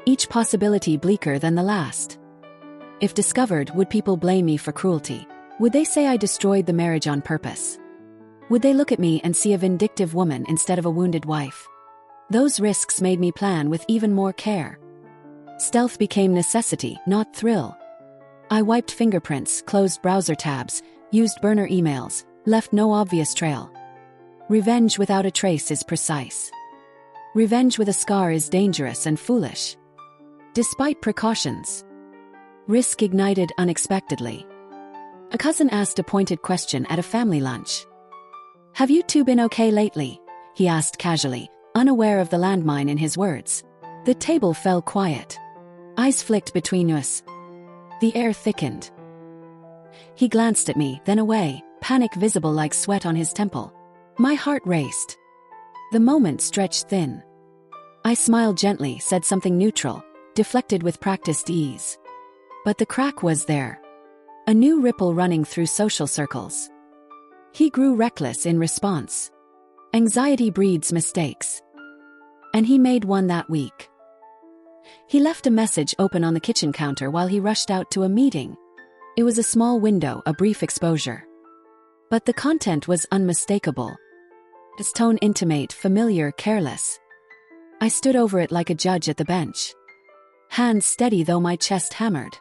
each possibility bleaker than the last. If discovered, would people blame me for cruelty? Would they say I destroyed the marriage on purpose? Would they look at me and see a vindictive woman instead of a wounded wife? Those risks made me plan with even more care. Stealth became necessity, not thrill. I wiped fingerprints, closed browser tabs, used burner emails, left no obvious trail. Revenge without a trace is precise. Revenge with a scar is dangerous and foolish. Despite precautions, risk ignited unexpectedly. A cousin asked a pointed question at a family lunch. "Have you two been okay lately?" he asked casually, unaware of the landmine in his words. The table fell quiet. Eyes flicked between us. The air thickened. He glanced at me, then away, panic visible like sweat on his temple. My heart raced. The moment stretched thin. I smiled gently, said something neutral, deflected with practiced ease. But the crack was there. A new ripple running through social circles. He grew reckless in response. Anxiety breeds mistakes. And he made one that week. He left a message open on the kitchen counter while he rushed out to a meeting. It was a small window, a brief exposure. But the content was unmistakable. Its tone intimate, familiar, careless. I stood over it like a judge at the bench. Hands steady though my chest hammered.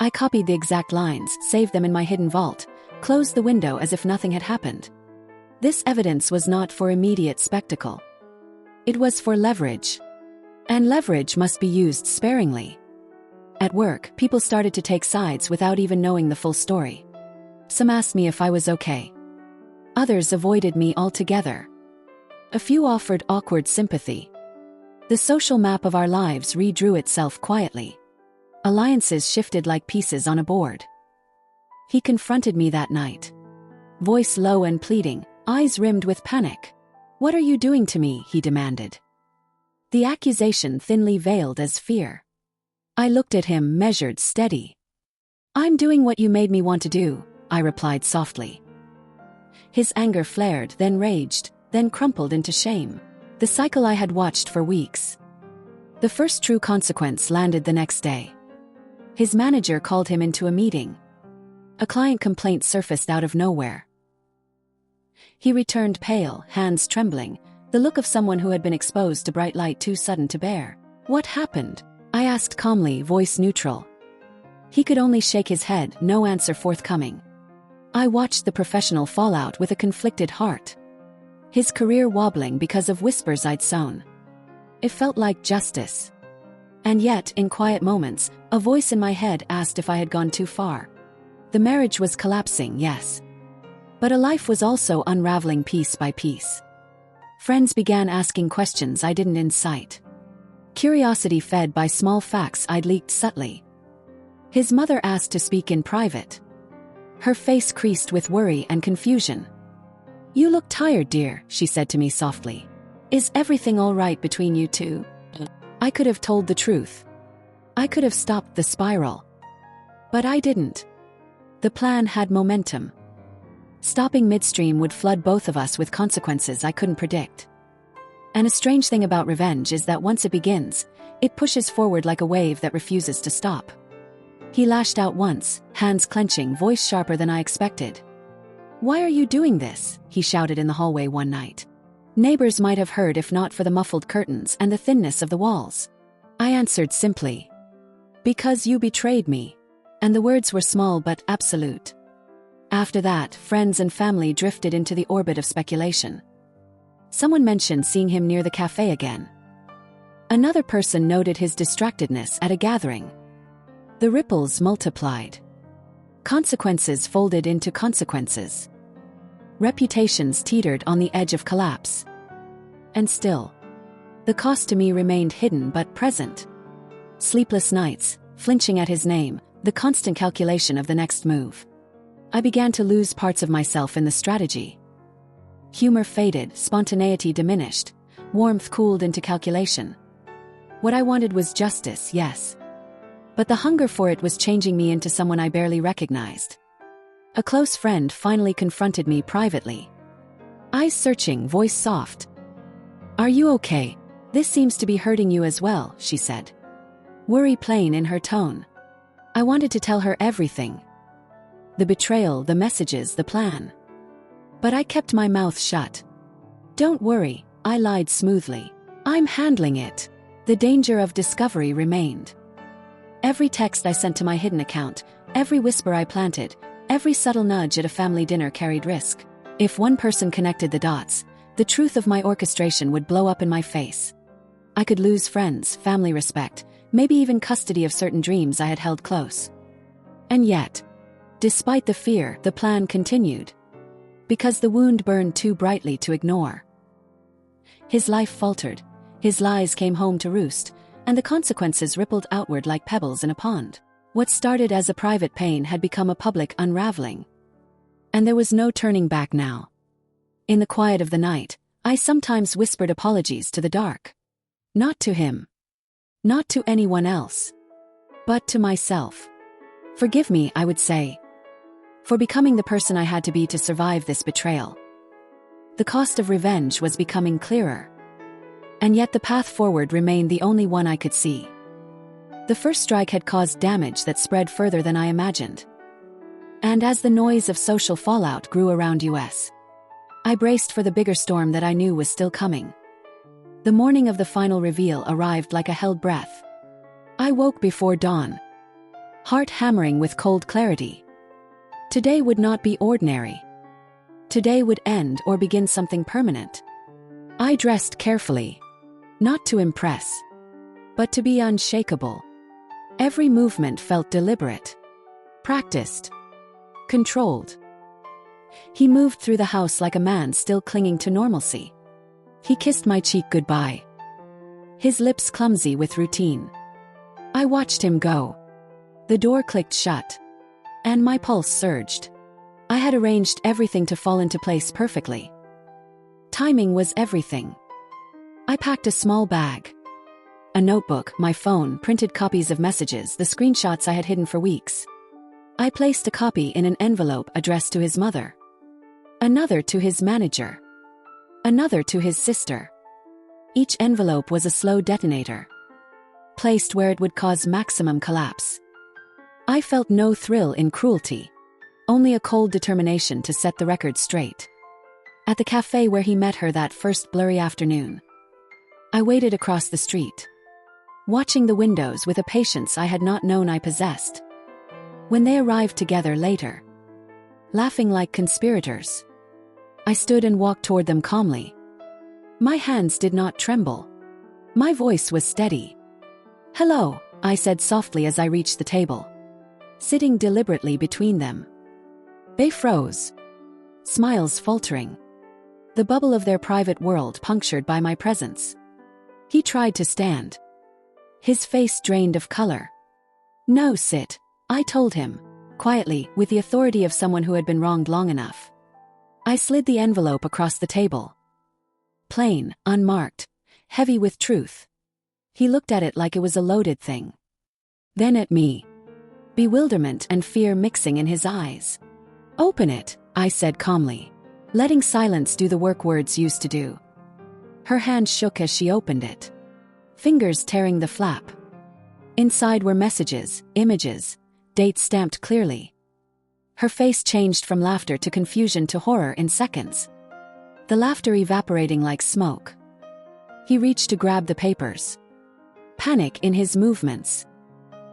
I copied the exact lines, saved them in my hidden vault, closed the window as if nothing had happened. This evidence was not for immediate spectacle. It was for leverage. And leverage must be used sparingly. At work, people started to take sides without even knowing the full story. Some asked me if I was okay. Others avoided me altogether. A few offered awkward sympathy. The social map of our lives redrew itself quietly. Alliances shifted like pieces on a board. He confronted me that night. Voice low and pleading, eyes rimmed with panic. "What are you doing to me?" he demanded. The accusation thinly veiled as fear. I looked at him, measured, steady. "I'm doing what you made me want to do," I replied softly. His anger flared, then raged, then crumpled into shame. The cycle I had watched for weeks. The first true consequence landed the next day. His manager called him into a meeting. A client complaint surfaced out of nowhere. He returned pale, hands trembling, the look of someone who had been exposed to bright light too sudden to bear. "What happened?" I asked calmly, voice neutral. He could only shake his head, no answer forthcoming. I watched the professional fallout with a conflicted heart. His career wobbling because of whispers I'd sown. It felt like justice. And yet, in quiet moments, a voice in my head asked if I had gone too far. The marriage was collapsing, yes. But a life was also unraveling piece by piece. Friends began asking questions I didn't incite. Curiosity fed by small facts I'd leaked subtly. His mother asked to speak in private. Her face creased with worry and confusion. "You look tired, dear," she said to me softly. "Is everything all right between you two?" I could have told the truth. I could have stopped the spiral. But I didn't. The plan had momentum. Stopping midstream would flood both of us with consequences I couldn't predict. And a strange thing about revenge is that once it begins, it pushes forward like a wave that refuses to stop. He lashed out once, hands clenching, voice sharper than I expected. "Why are you doing this?" he shouted in the hallway one night. Neighbors might have heard if not for the muffled curtains and the thinness of the walls. I answered simply. "Because you betrayed me." And the words were small but absolute. After that, friends and family drifted into the orbit of speculation. Someone mentioned seeing him near the cafe again. Another person noted his distractedness at a gathering. The ripples multiplied. Consequences folded into consequences. Reputations teetered on the edge of collapse. And still, the cost to me remained hidden but present. Sleepless nights, flinching at his name, the constant calculation of the next move. I began to lose parts of myself in the strategy. Humor faded, spontaneity diminished, warmth cooled into calculation. What I wanted was justice, yes. But the hunger for it was changing me into someone I barely recognized. A close friend finally confronted me privately. Eyes searching, voice soft. "Are you okay? This seems to be hurting you as well," she said. Worry plain in her tone. I wanted to tell her everything. The betrayal, the messages, the plan. But I kept my mouth shut. "Don't worry," I lied smoothly. "I'm handling it." The danger of discovery remained. Every text I sent to my hidden account, every whisper I planted, every subtle nudge at a family dinner carried risk. If one person connected the dots, the truth of my orchestration would blow up in my face. I could lose friends, family respect, maybe even custody of certain dreams I had held close. And yet, despite the fear, the plan continued. Because the wound burned too brightly to ignore. His life faltered, his lies came home to roost, and the consequences rippled outward like pebbles in a pond. What started as a private pain had become a public unraveling. And there was no turning back now. In the quiet of the night, I sometimes whispered apologies to the dark. Not to him. Not to anyone else. But to myself. "Forgive me," I would say. For becoming the person I had to be to survive this betrayal. The cost of revenge was becoming clearer. And yet the path forward remained the only one I could see. The first strike had caused damage that spread further than I imagined. And as the noise of social fallout grew around us, I braced for the bigger storm that I knew was still coming. The morning of the final reveal arrived like a held breath. I woke before dawn, heart hammering with cold clarity. Today would not be ordinary. Today would end or begin something permanent. I dressed carefully, not to impress, but to be unshakable. Every movement felt deliberate, practiced, controlled. He moved through the house like a man still clinging to normalcy. He kissed my cheek goodbye, his lips clumsy with routine. I watched him go. The door clicked shut, and my pulse surged. I had arranged everything to fall into place perfectly. Timing was everything. I packed a small bag, a notebook, my phone, printed copies of messages, the screenshots I had hidden for weeks. I placed a copy in an envelope addressed to his mother, another to his manager, another to his sister. Each envelope was a slow detonator, placed where it would cause maximum collapse. I felt no thrill in cruelty, only a cold determination to set the record straight. At the cafe where he met her that first blurry afternoon, I waited across the street, watching the windows with a patience I had not known I possessed. When they arrived together later, laughing like conspirators, I stood and walked toward them calmly. My hands did not tremble. My voice was steady. "Hello," I said softly as I reached the table, sitting deliberately between them. They froze, smiles faltering, the bubble of their private world punctured by my presence. He tried to stand, his face drained of color. "No, sit," I told him, quietly, with the authority of someone who had been wronged long enough. I slid the envelope across the table. Plain, unmarked, heavy with truth. He looked at it like it was a loaded thing. Then at me, bewilderment and fear mixing in his eyes. "Open it," I said calmly, letting silence do the work words used to do. Her hand shook as she opened it, fingers tearing the flap. Inside were messages, images, dates stamped clearly. Her face changed from laughter to confusion to horror in seconds, the laughter evaporating like smoke. He reached to grab the papers, panic in his movements.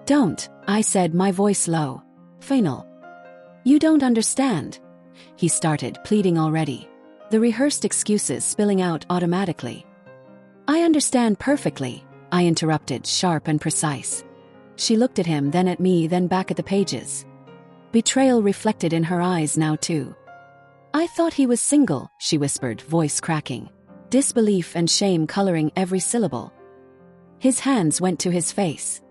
"Don't," I said, my voice low, final. "You don't understand," he started, pleading already, the rehearsed excuses spilling out automatically. "I understand perfectly," I interrupted, sharp and precise. She looked at him, then at me, then back at the pages. Betrayal reflected in her eyes now too. "I thought he was single," she whispered, voice cracking, disbelief and shame coloring every syllable. His hands went to his face.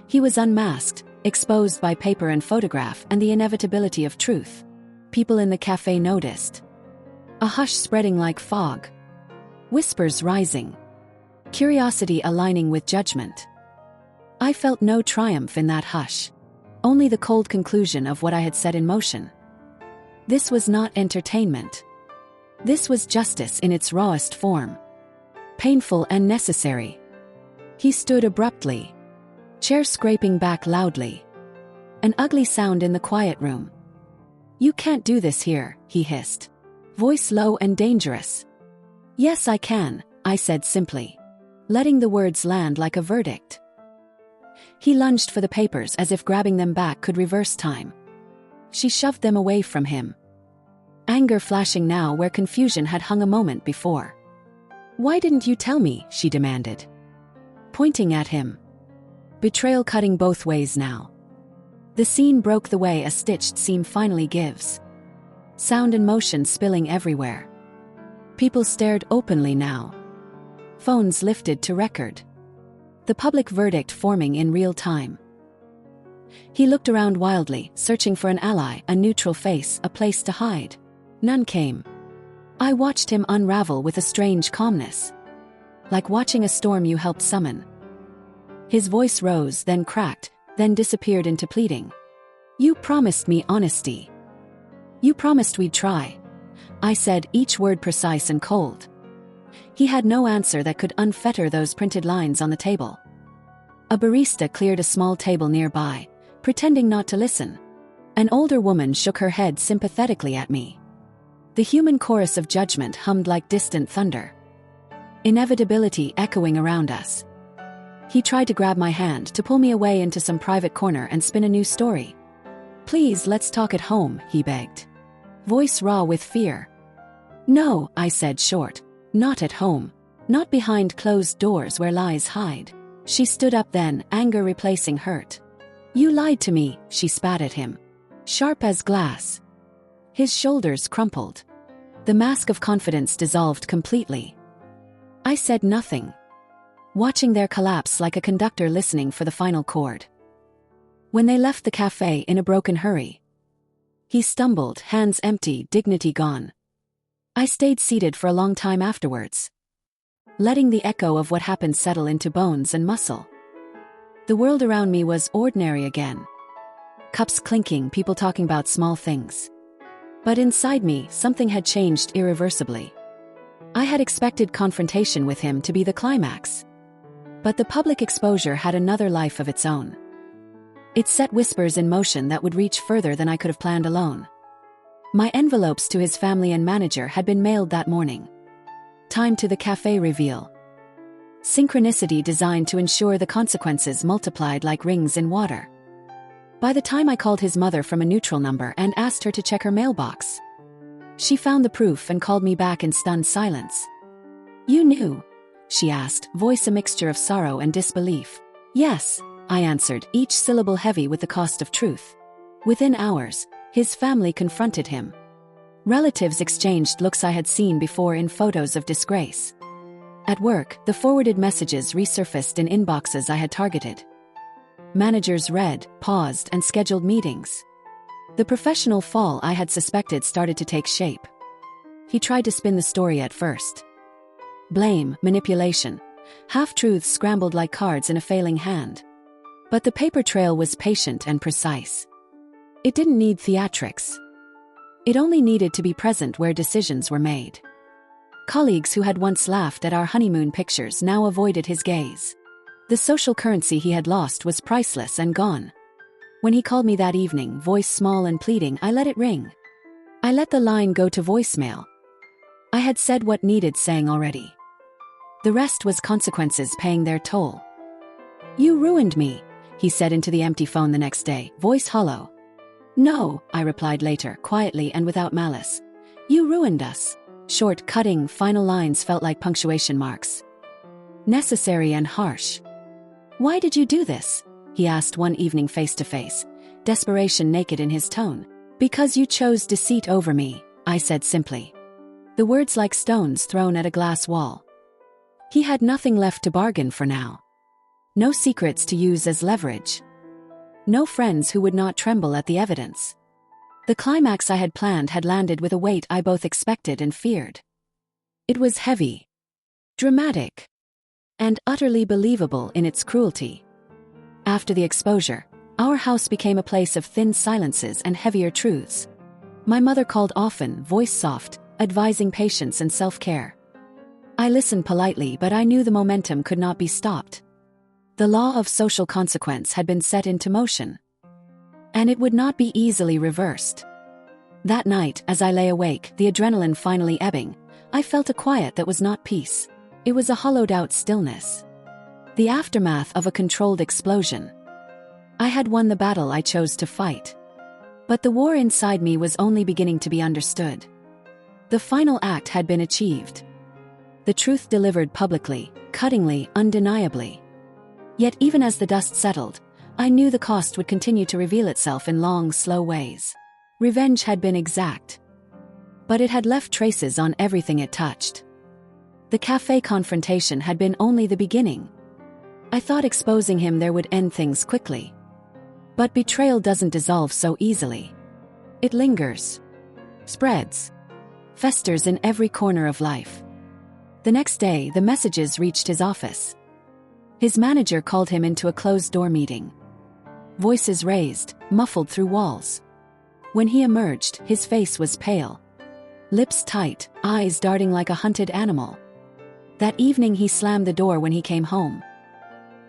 He was unmasked, exposed by paper and photograph and the inevitability of truth. People in the cafe noticed. A hush spreading like fog. Whispers rising. Curiosity aligning with judgment. I felt no triumph in that hush, only the cold conclusion of what I had set in motion. This was not entertainment. This was justice in its rawest form. Painful and necessary. He stood abruptly, chair scraping back loudly. An ugly sound in the quiet room. "You can't do this here," he hissed, voice low and dangerous. "Yes, I can," I said simply, letting the words land like a verdict. He lunged for the papers as if grabbing them back could reverse time. She shoved them away from him, anger flashing now where confusion had hung a moment before. "Why didn't you tell me?" she demanded, pointing at him. Betrayal cutting both ways now. The scene broke the way a stitched seam finally gives. Sound and motion spilling everywhere. People stared openly now. Phones lifted to record. The public verdict forming in real time. He looked around wildly, searching for an ally, a neutral face, a place to hide. None came. I watched him unravel with a strange calmness, like watching a storm you helped summon. His voice rose, then cracked, then disappeared into pleading. "You promised me honesty. You promised we'd try," I said, each word precise and cold. He had no answer that could unfetter those printed lines on the table. A barista cleared a small table nearby, pretending not to listen. An older woman shook her head sympathetically at me. The human chorus of judgment hummed like distant thunder. Inevitability echoing around us. He tried to grab my hand to pull me away into some private corner and spin a new story. "Please, let's talk at home," he begged. Voice raw with fear. "No," I said short. "Not at home. Not behind closed doors where lies hide." She stood up then, anger replacing hurt. "You lied to me," she spat at him. Sharp as glass. His shoulders crumpled. The mask of confidence dissolved completely. I said nothing, watching their collapse like a conductor listening for the final chord. When they left the cafe in a broken hurry, he stumbled, hands empty, dignity gone. I stayed seated for a long time afterwards, letting the echo of what happened settle into bones and muscle. The world around me was ordinary again. Cups clinking, people talking about small things. But inside me, something had changed irreversibly. I had expected confrontation with him to be the climax. But the public exposure had another life of its own. It set whispers in motion that would reach further than I could have planned alone. My envelopes to his family and manager had been mailed that morning. Time to the cafe reveal. Synchronicity designed to ensure the consequences multiplied like rings in water. By the time I called his mother from a neutral number and asked her to check her mailbox, she found the proof and called me back in stunned silence. "You knew?" she asked, voice a mixture of sorrow and disbelief. "Yes," I answered, each syllable heavy with the cost of truth. Within hours, his family confronted him. Relatives exchanged looks I had seen before in photos of disgrace. At work, the forwarded messages resurfaced in inboxes I had targeted. Managers read, paused, and scheduled meetings. The professional fall I had suspected started to take shape. He tried to spin the story at first. Blame, manipulation, half-truths scrambled like cards in a failing hand. But the paper trail was patient and precise. It didn't need theatrics. It only needed to be present where decisions were made. Colleagues who had once laughed at our honeymoon pictures now avoided his gaze. The social currency he had lost was priceless and gone. When he called me that evening, voice small and pleading, I let it ring. I let the line go to voicemail. I had said what needed saying already. The rest was consequences paying their toll. "You ruined me," he said into the empty phone the next day, voice hollow. "No," I replied later, quietly and without malice. "You ruined us." Short, cutting, final lines felt like punctuation marks. Necessary and harsh. "Why did you do this?" he asked one evening face to face, desperation naked in his tone. "Because you chose deceit over me," I said simply. The words like stones thrown at a glass wall. He had nothing left to bargain for now. No secrets to use as leverage. No friends who would not tremble at the evidence. The climax I had planned had landed with a weight I both expected and feared. It was heavy, dramatic, and utterly believable in its cruelty. After the exposure, our house became a place of thin silences and heavier truths. My mother called often, voice soft, advising patience and self-care. I listened politely, but I knew the momentum could not be stopped. The law of social consequence had been set into motion, and it would not be easily reversed. That night, as I lay awake, the adrenaline finally ebbing, I felt a quiet that was not peace. It was a hollowed-out stillness. The aftermath of a controlled explosion. I had won the battle I chose to fight. But the war inside me was only beginning to be understood. The final act had been achieved. The truth delivered publicly, cuttingly, undeniably. Yet even as the dust settled, I knew the cost would continue to reveal itself in long, slow ways. Revenge had been exact. But it had left traces on everything it touched. The cafe confrontation had been only the beginning. I thought exposing him there would end things quickly. But betrayal doesn't dissolve so easily. It lingers, spreads, festers in every corner of life. The next day, the messages reached his office. His manager called him into a closed-door meeting. Voices raised, muffled through walls. When he emerged, his face was pale. Lips tight, eyes darting like a hunted animal. That evening he slammed the door when he came home.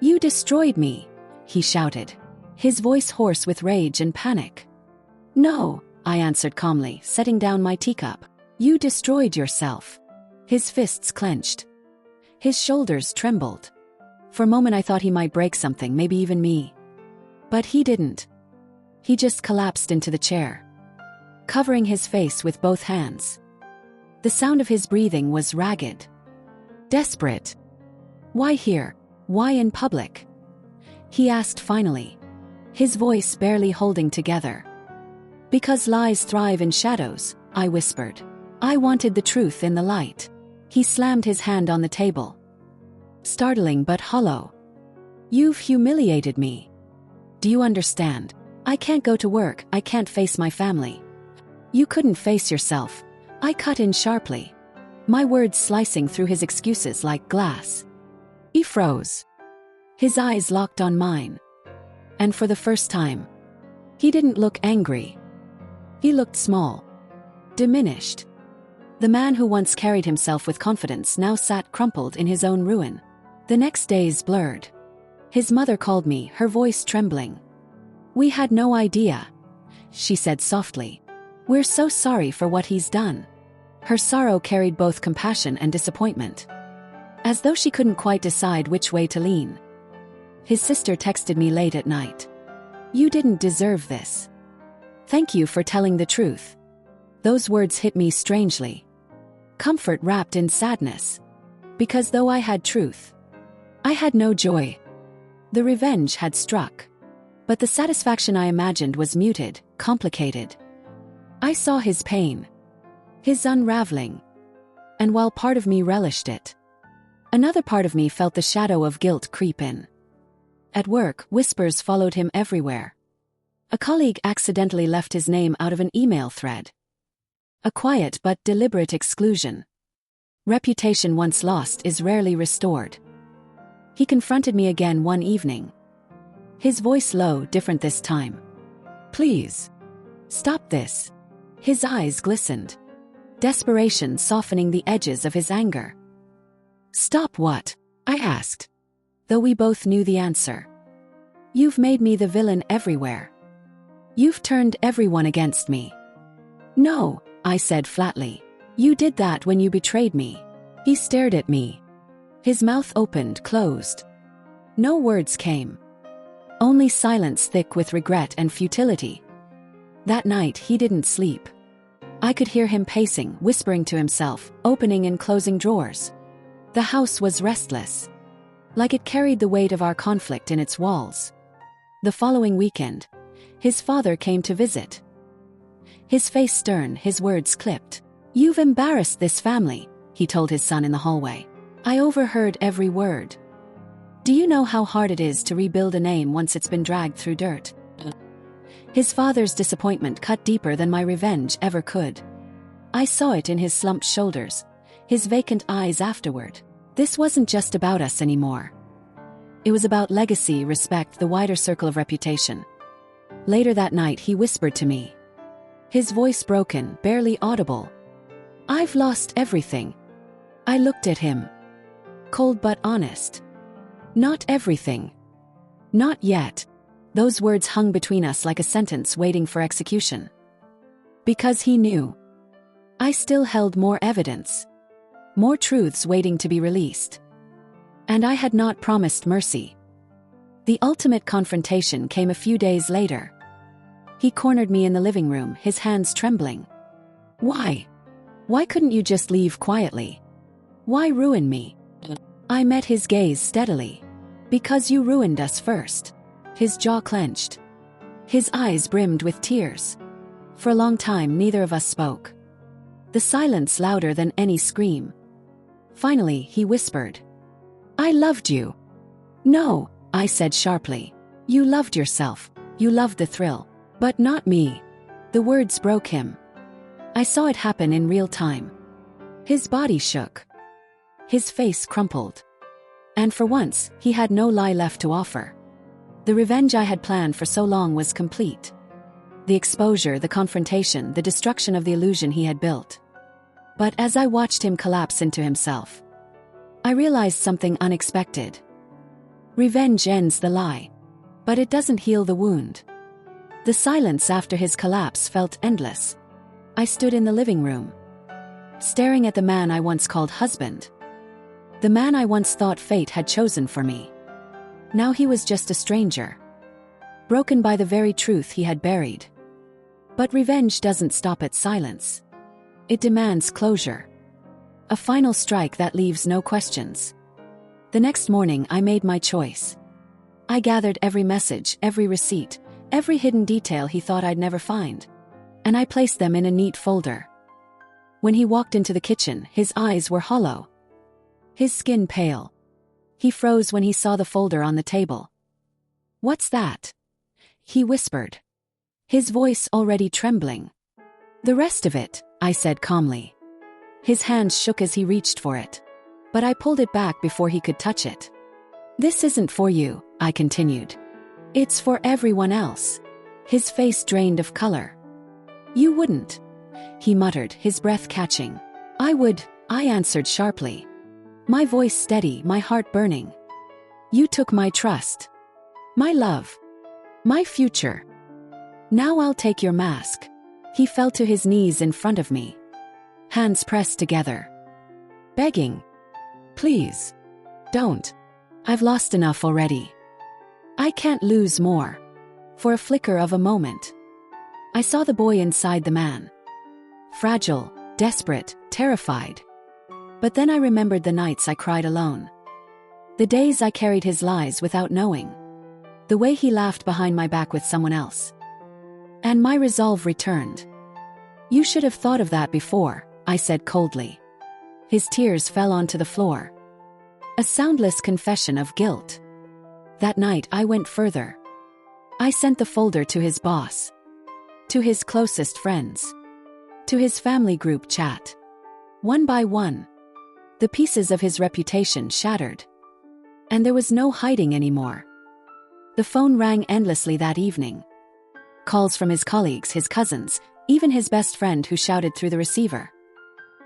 "You destroyed me," he shouted, his voice hoarse with rage and panic. No, I answered calmly, setting down my teacup. You destroyed yourself. His fists clenched. His shoulders trembled. For a moment I thought he might break something, maybe even me. But he didn't. He just collapsed into the chair, covering his face with both hands. The sound of his breathing was ragged, desperate. Why here? Why in public? He asked finally, his voice barely holding together. Because lies thrive in shadows, I whispered. I wanted the truth in the light. He slammed his hand on the table. Startling but hollow. You've humiliated me. Do you understand? I can't go to work, I can't face my family. You couldn't face yourself. I cut in sharply, my words slicing through his excuses like glass. He froze. His eyes locked on mine. And for the first time, he didn't look angry. He looked small, diminished. The man who once carried himself with confidence now sat crumpled in his own ruin. The next days blurred. His mother called me, her voice trembling. We had no idea, she said softly. We're so sorry for what he's done. Her sorrow carried both compassion and disappointment, as though she couldn't quite decide which way to lean. His sister texted me late at night. You didn't deserve this. Thank you for telling the truth. Those words hit me strangely. Comfort wrapped in sadness. Because though I had truth, I had no joy. The revenge had struck. But the satisfaction I imagined was muted, complicated. I saw his pain, his unraveling. And while part of me relished it, another part of me felt the shadow of guilt creep in. At work, whispers followed him everywhere. A colleague accidentally left his name out of an email thread. A quiet but deliberate exclusion. Reputation once lost is rarely restored. He confronted me again one evening. His voice low, different this time. Please, stop this. His eyes glistened, desperation softening the edges of his anger. Stop what? I asked, though we both knew the answer. You've made me the villain everywhere. You've turned everyone against me. No, I said flatly. You did that when you betrayed me. He stared at me. His mouth opened, closed. No words came. Only silence thick with regret and futility. That night he didn't sleep. I could hear him pacing, whispering to himself, opening and closing drawers. The house was restless, like it carried the weight of our conflict in its walls. The following weekend, his father came to visit. His face stern, his words clipped. You've embarrassed this family, he told his son in the hallway. I overheard every word. Do you know how hard it is to rebuild a name once it's been dragged through dirt? His father's disappointment cut deeper than my revenge ever could. I saw it in his slumped shoulders, his vacant eyes afterward. This wasn't just about us anymore. It was about legacy, respect, the wider circle of reputation. Later that night he whispered to me, his voice broken, barely audible. I've lost everything. I looked at him, cold but honest. Not everything. Not yet. Those words hung between us like a sentence waiting for execution. Because he knew. I still held more evidence. More truths waiting to be released. And I had not promised mercy. The ultimate confrontation came a few days later. He cornered me in the living room, his hands trembling. Why? Why couldn't you just leave quietly? Why ruin me? I met his gaze steadily. Because you ruined us first. His jaw clenched. His eyes brimmed with tears. For a long time neither of us spoke. The silence louder than any scream. Finally he whispered, I loved you. No, I said sharply. You loved yourself. You loved the thrill. But not me. The words broke him. I saw it happen in real time. His body shook. His face crumpled. And for once, he had no lie left to offer. The revenge I had planned for so long was complete. The exposure, the confrontation, the destruction of the illusion he had built. But as I watched him collapse into himself, I realized something unexpected. Revenge ends the lie. But it doesn't heal the wound. The silence after his collapse felt endless. I stood in the living room, staring at the man I once called husband. The man I once thought fate had chosen for me. Now he was just a stranger, broken by the very truth he had buried. But revenge doesn't stop at silence. It demands closure. A final strike that leaves no questions. The next morning I made my choice. I gathered every message, every receipt, every hidden detail he thought I'd never find, and I placed them in a neat folder. When he walked into the kitchen, his eyes were hollow, his skin pale. He froze when he saw the folder on the table. "What's that?" he whispered, his voice already trembling. "The rest of it," I said calmly. His hands shook as he reached for it, but I pulled it back before he could touch it. "This isn't for you," I continued. "It's for everyone else." His face drained of color. "You wouldn't," he muttered, his breath catching. "I would," I answered sharply, my voice steady, my heart burning. "You took my trust, my love, my future. Now I'll take your mask." He fell to his knees in front of me, hands pressed together, begging, "Please, don't. I've lost enough already. I can't lose more." For a flicker of a moment, I saw the boy inside the man. Fragile, desperate, terrified. But then I remembered the nights I cried alone. The days I carried his lies without knowing. The way he laughed behind my back with someone else. And my resolve returned. "You should have thought of that before," I said coldly. His tears fell onto the floor. A soundless confession of guilt. That night I went further. I sent the folder to his boss, to his closest friends, to his family group chat. One by one, the pieces of his reputation shattered. And there was no hiding anymore. The phone rang endlessly that evening. Calls from his colleagues, his cousins, even his best friend who shouted through the receiver,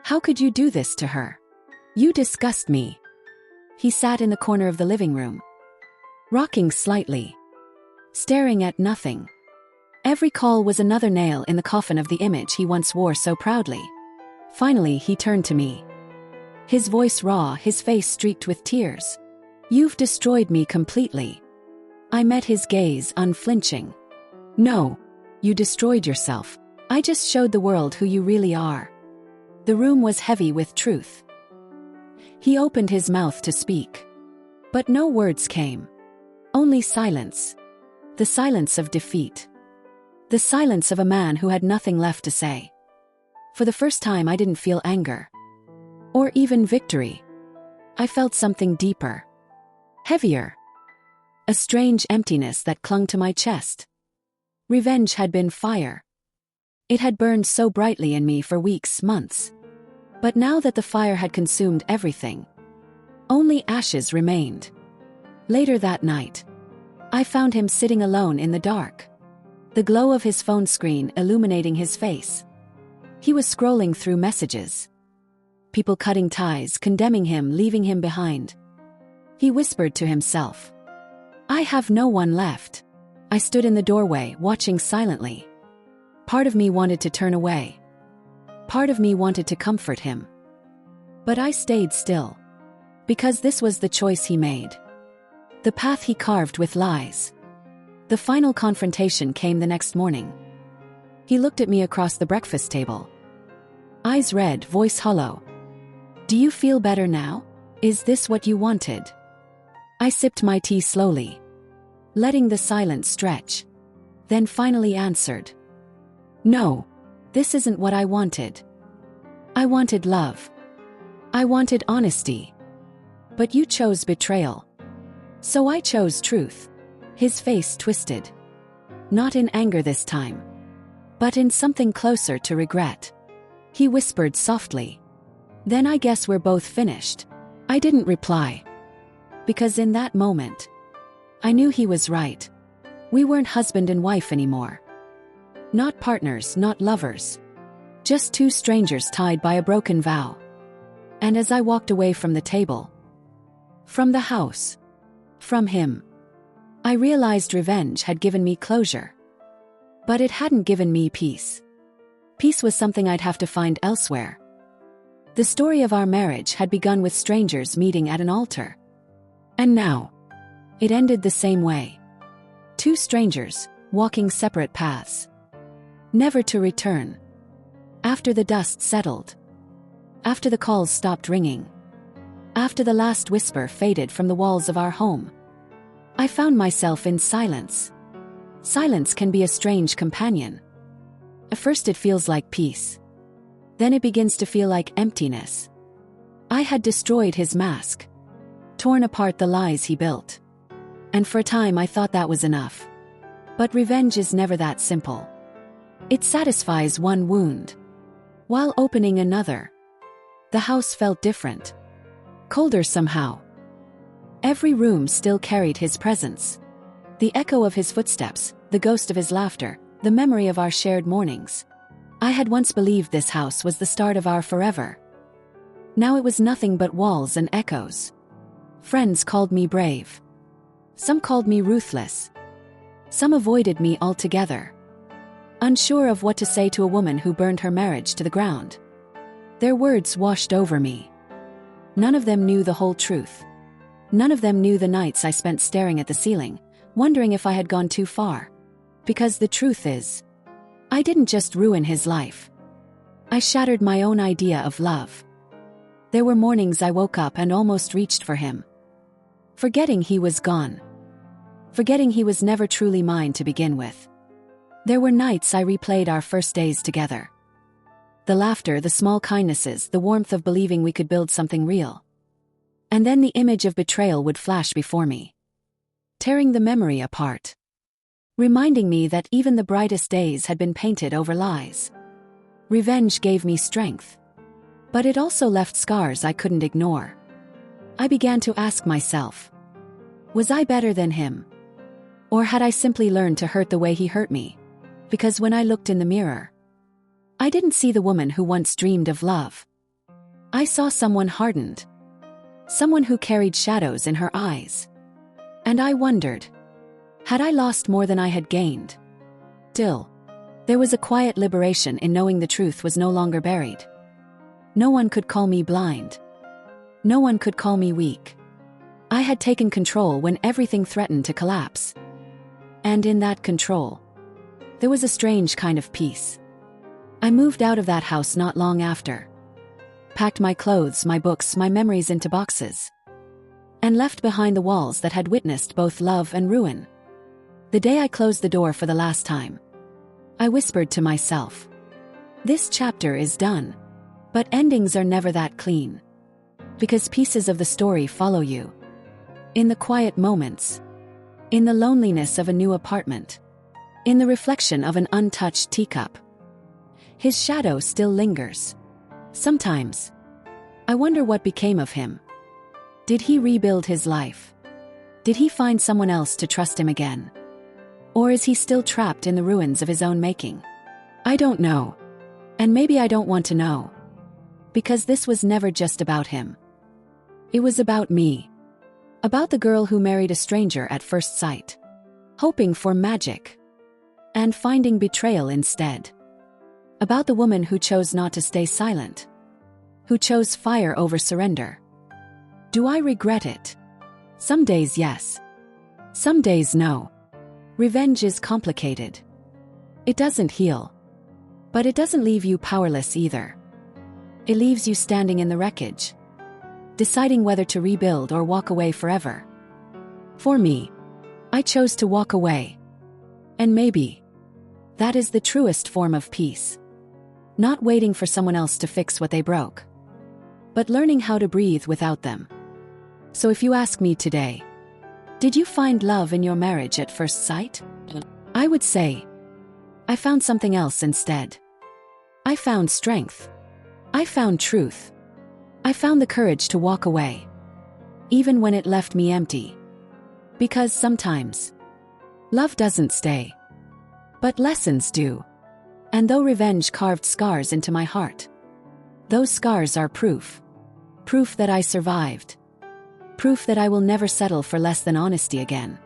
"How could you do this to her? You disgust me." He sat in the corner of the living room, rocking slightly, staring at nothing. Every call was another nail in the coffin of the image he once wore so proudly. Finally he turned to me, his voice raw, his face streaked with tears. "You've destroyed me completely." I met his gaze, unflinching. "No, you destroyed yourself. I just showed the world who you really are." The room was heavy with truth. He opened his mouth to speak, but no words came. Only silence. The silence of defeat. The silence of a man who had nothing left to say. For the first time I didn't feel anger. Or even victory. I felt something deeper. Heavier. A strange emptiness that clung to my chest. Revenge had been fire. It had burned so brightly in me for weeks, months. But now that the fire had consumed everything, only ashes remained. Later that night, I found him sitting alone in the dark. The glow of his phone screen illuminating his face. He was scrolling through messages. People cutting ties, condemning him, leaving him behind. He whispered to himself, "I have no one left." I stood in the doorway, watching silently. Part of me wanted to turn away. Part of me wanted to comfort him. But I stayed still. Because this was the choice he made. The path he carved with lies. The final confrontation came the next morning. He looked at me across the breakfast table. Eyes red, voice hollow. "Do you feel better now? Is this what you wanted?" I sipped my tea slowly, letting the silence stretch. Then finally answered, "No, this isn't what I wanted. I wanted love. I wanted honesty. But you chose betrayal. So I chose truth." His face twisted. Not in anger this time, but in something closer to regret. He whispered softly, "Then I guess we're both finished." I didn't reply. Because in that moment, I knew he was right. We weren't husband and wife anymore. Not partners, not lovers. Just two strangers tied by a broken vow. And as I walked away from the table, from the house, from him, I realized revenge had given me closure. But it hadn't given me peace. Peace was something I'd have to find elsewhere. The story of our marriage had begun with strangers meeting at an altar. And now, it ended the same way. Two strangers, walking separate paths. Never to return. After the dust settled. After the calls stopped ringing. After the last whisper faded from the walls of our home. I found myself in silence. Silence can be a strange companion. At first it feels like peace. Then it begins to feel like emptiness. I had destroyed his mask. Torn apart the lies he built. And for a time I thought that was enough. But revenge is never that simple. It satisfies one wound, while opening another. The house felt different. Colder somehow. Every room still carried his presence. The echo of his footsteps, the ghost of his laughter, the memory of our shared mornings. I had once believed this house was the start of our forever. Now it was nothing but walls and echoes. Friends called me brave. Some called me ruthless. Some avoided me altogether. Unsure of what to say to a woman who burned her marriage to the ground. Their words washed over me. None of them knew the whole truth. None of them knew the nights I spent staring at the ceiling, wondering if I had gone too far. Because the truth is, I didn't just ruin his life. I shattered my own idea of love. There were mornings I woke up and almost reached for him. Forgetting he was gone. Forgetting he was never truly mine to begin with. There were nights I replayed our first days together. The laughter, the small kindnesses, the warmth of believing we could build something real. And then the image of betrayal would flash before me. Tearing the memory apart. Reminding me that even the brightest days had been painted over lies. Revenge gave me strength. But it also left scars I couldn't ignore. I began to ask myself, was I better than him? Or had I simply learned to hurt the way he hurt me? Because when I looked in the mirror, I didn't see the woman who once dreamed of love. I saw someone hardened. Someone who carried shadows in her eyes. And I wondered, had I lost more than I had gained? Still, there was a quiet liberation in knowing the truth was no longer buried. No one could call me blind. No one could call me weak. I had taken control when everything threatened to collapse. And in that control, there was a strange kind of peace. I moved out of that house not long after. Packed my clothes, my books, my memories into boxes. And left behind the walls that had witnessed both love and ruin. The day I closed the door for the last time, I whispered to myself, this chapter is done. But endings are never that clean. Because pieces of the story follow you. In the quiet moments. In the loneliness of a new apartment. In the reflection of an untouched teacup. His shadow still lingers. Sometimes, I wonder what became of him. Did he rebuild his life? Did he find someone else to trust him again? Or is he still trapped in the ruins of his own making? I don't know. And maybe I don't want to know. Because this was never just about him. It was about me. About the girl who married a stranger at first sight. Hoping for magic. And finding betrayal instead. About the woman who chose not to stay silent. Who chose fire over surrender. Do I regret it? Some days yes. Some days no. Revenge is complicated. It doesn't heal. But it doesn't leave you powerless either. It leaves you standing in the wreckage. Deciding whether to rebuild or walk away forever. For me, I chose to walk away. And maybe that is the truest form of peace. Not waiting for someone else to fix what they broke. But learning how to breathe without them. So if you ask me today, did you find love in your marriage at first sight? I would say, I found something else instead. I found strength. I found truth. I found the courage to walk away. Even when it left me empty. Because sometimes, love doesn't stay. But lessons do. And though revenge carved scars into my heart, those scars are proof. Proof that I survived. Proof that I will never settle for less than honesty again.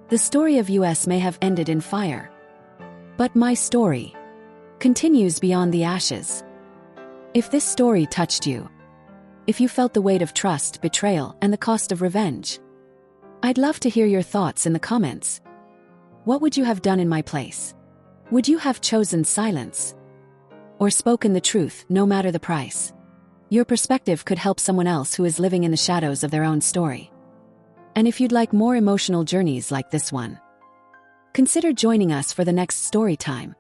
The story of US may have ended in fire. But my story continues beyond the ashes. If this story touched you, if you felt the weight of trust, betrayal, and the cost of revenge, I'd love to hear your thoughts in the comments. What would you have done in my place? Would you have chosen silence? Or spoken the truth, no matter the price? Your perspective could help someone else who is living in the shadows of their own story. And if you'd like more emotional journeys like this one, consider joining us for the next story time.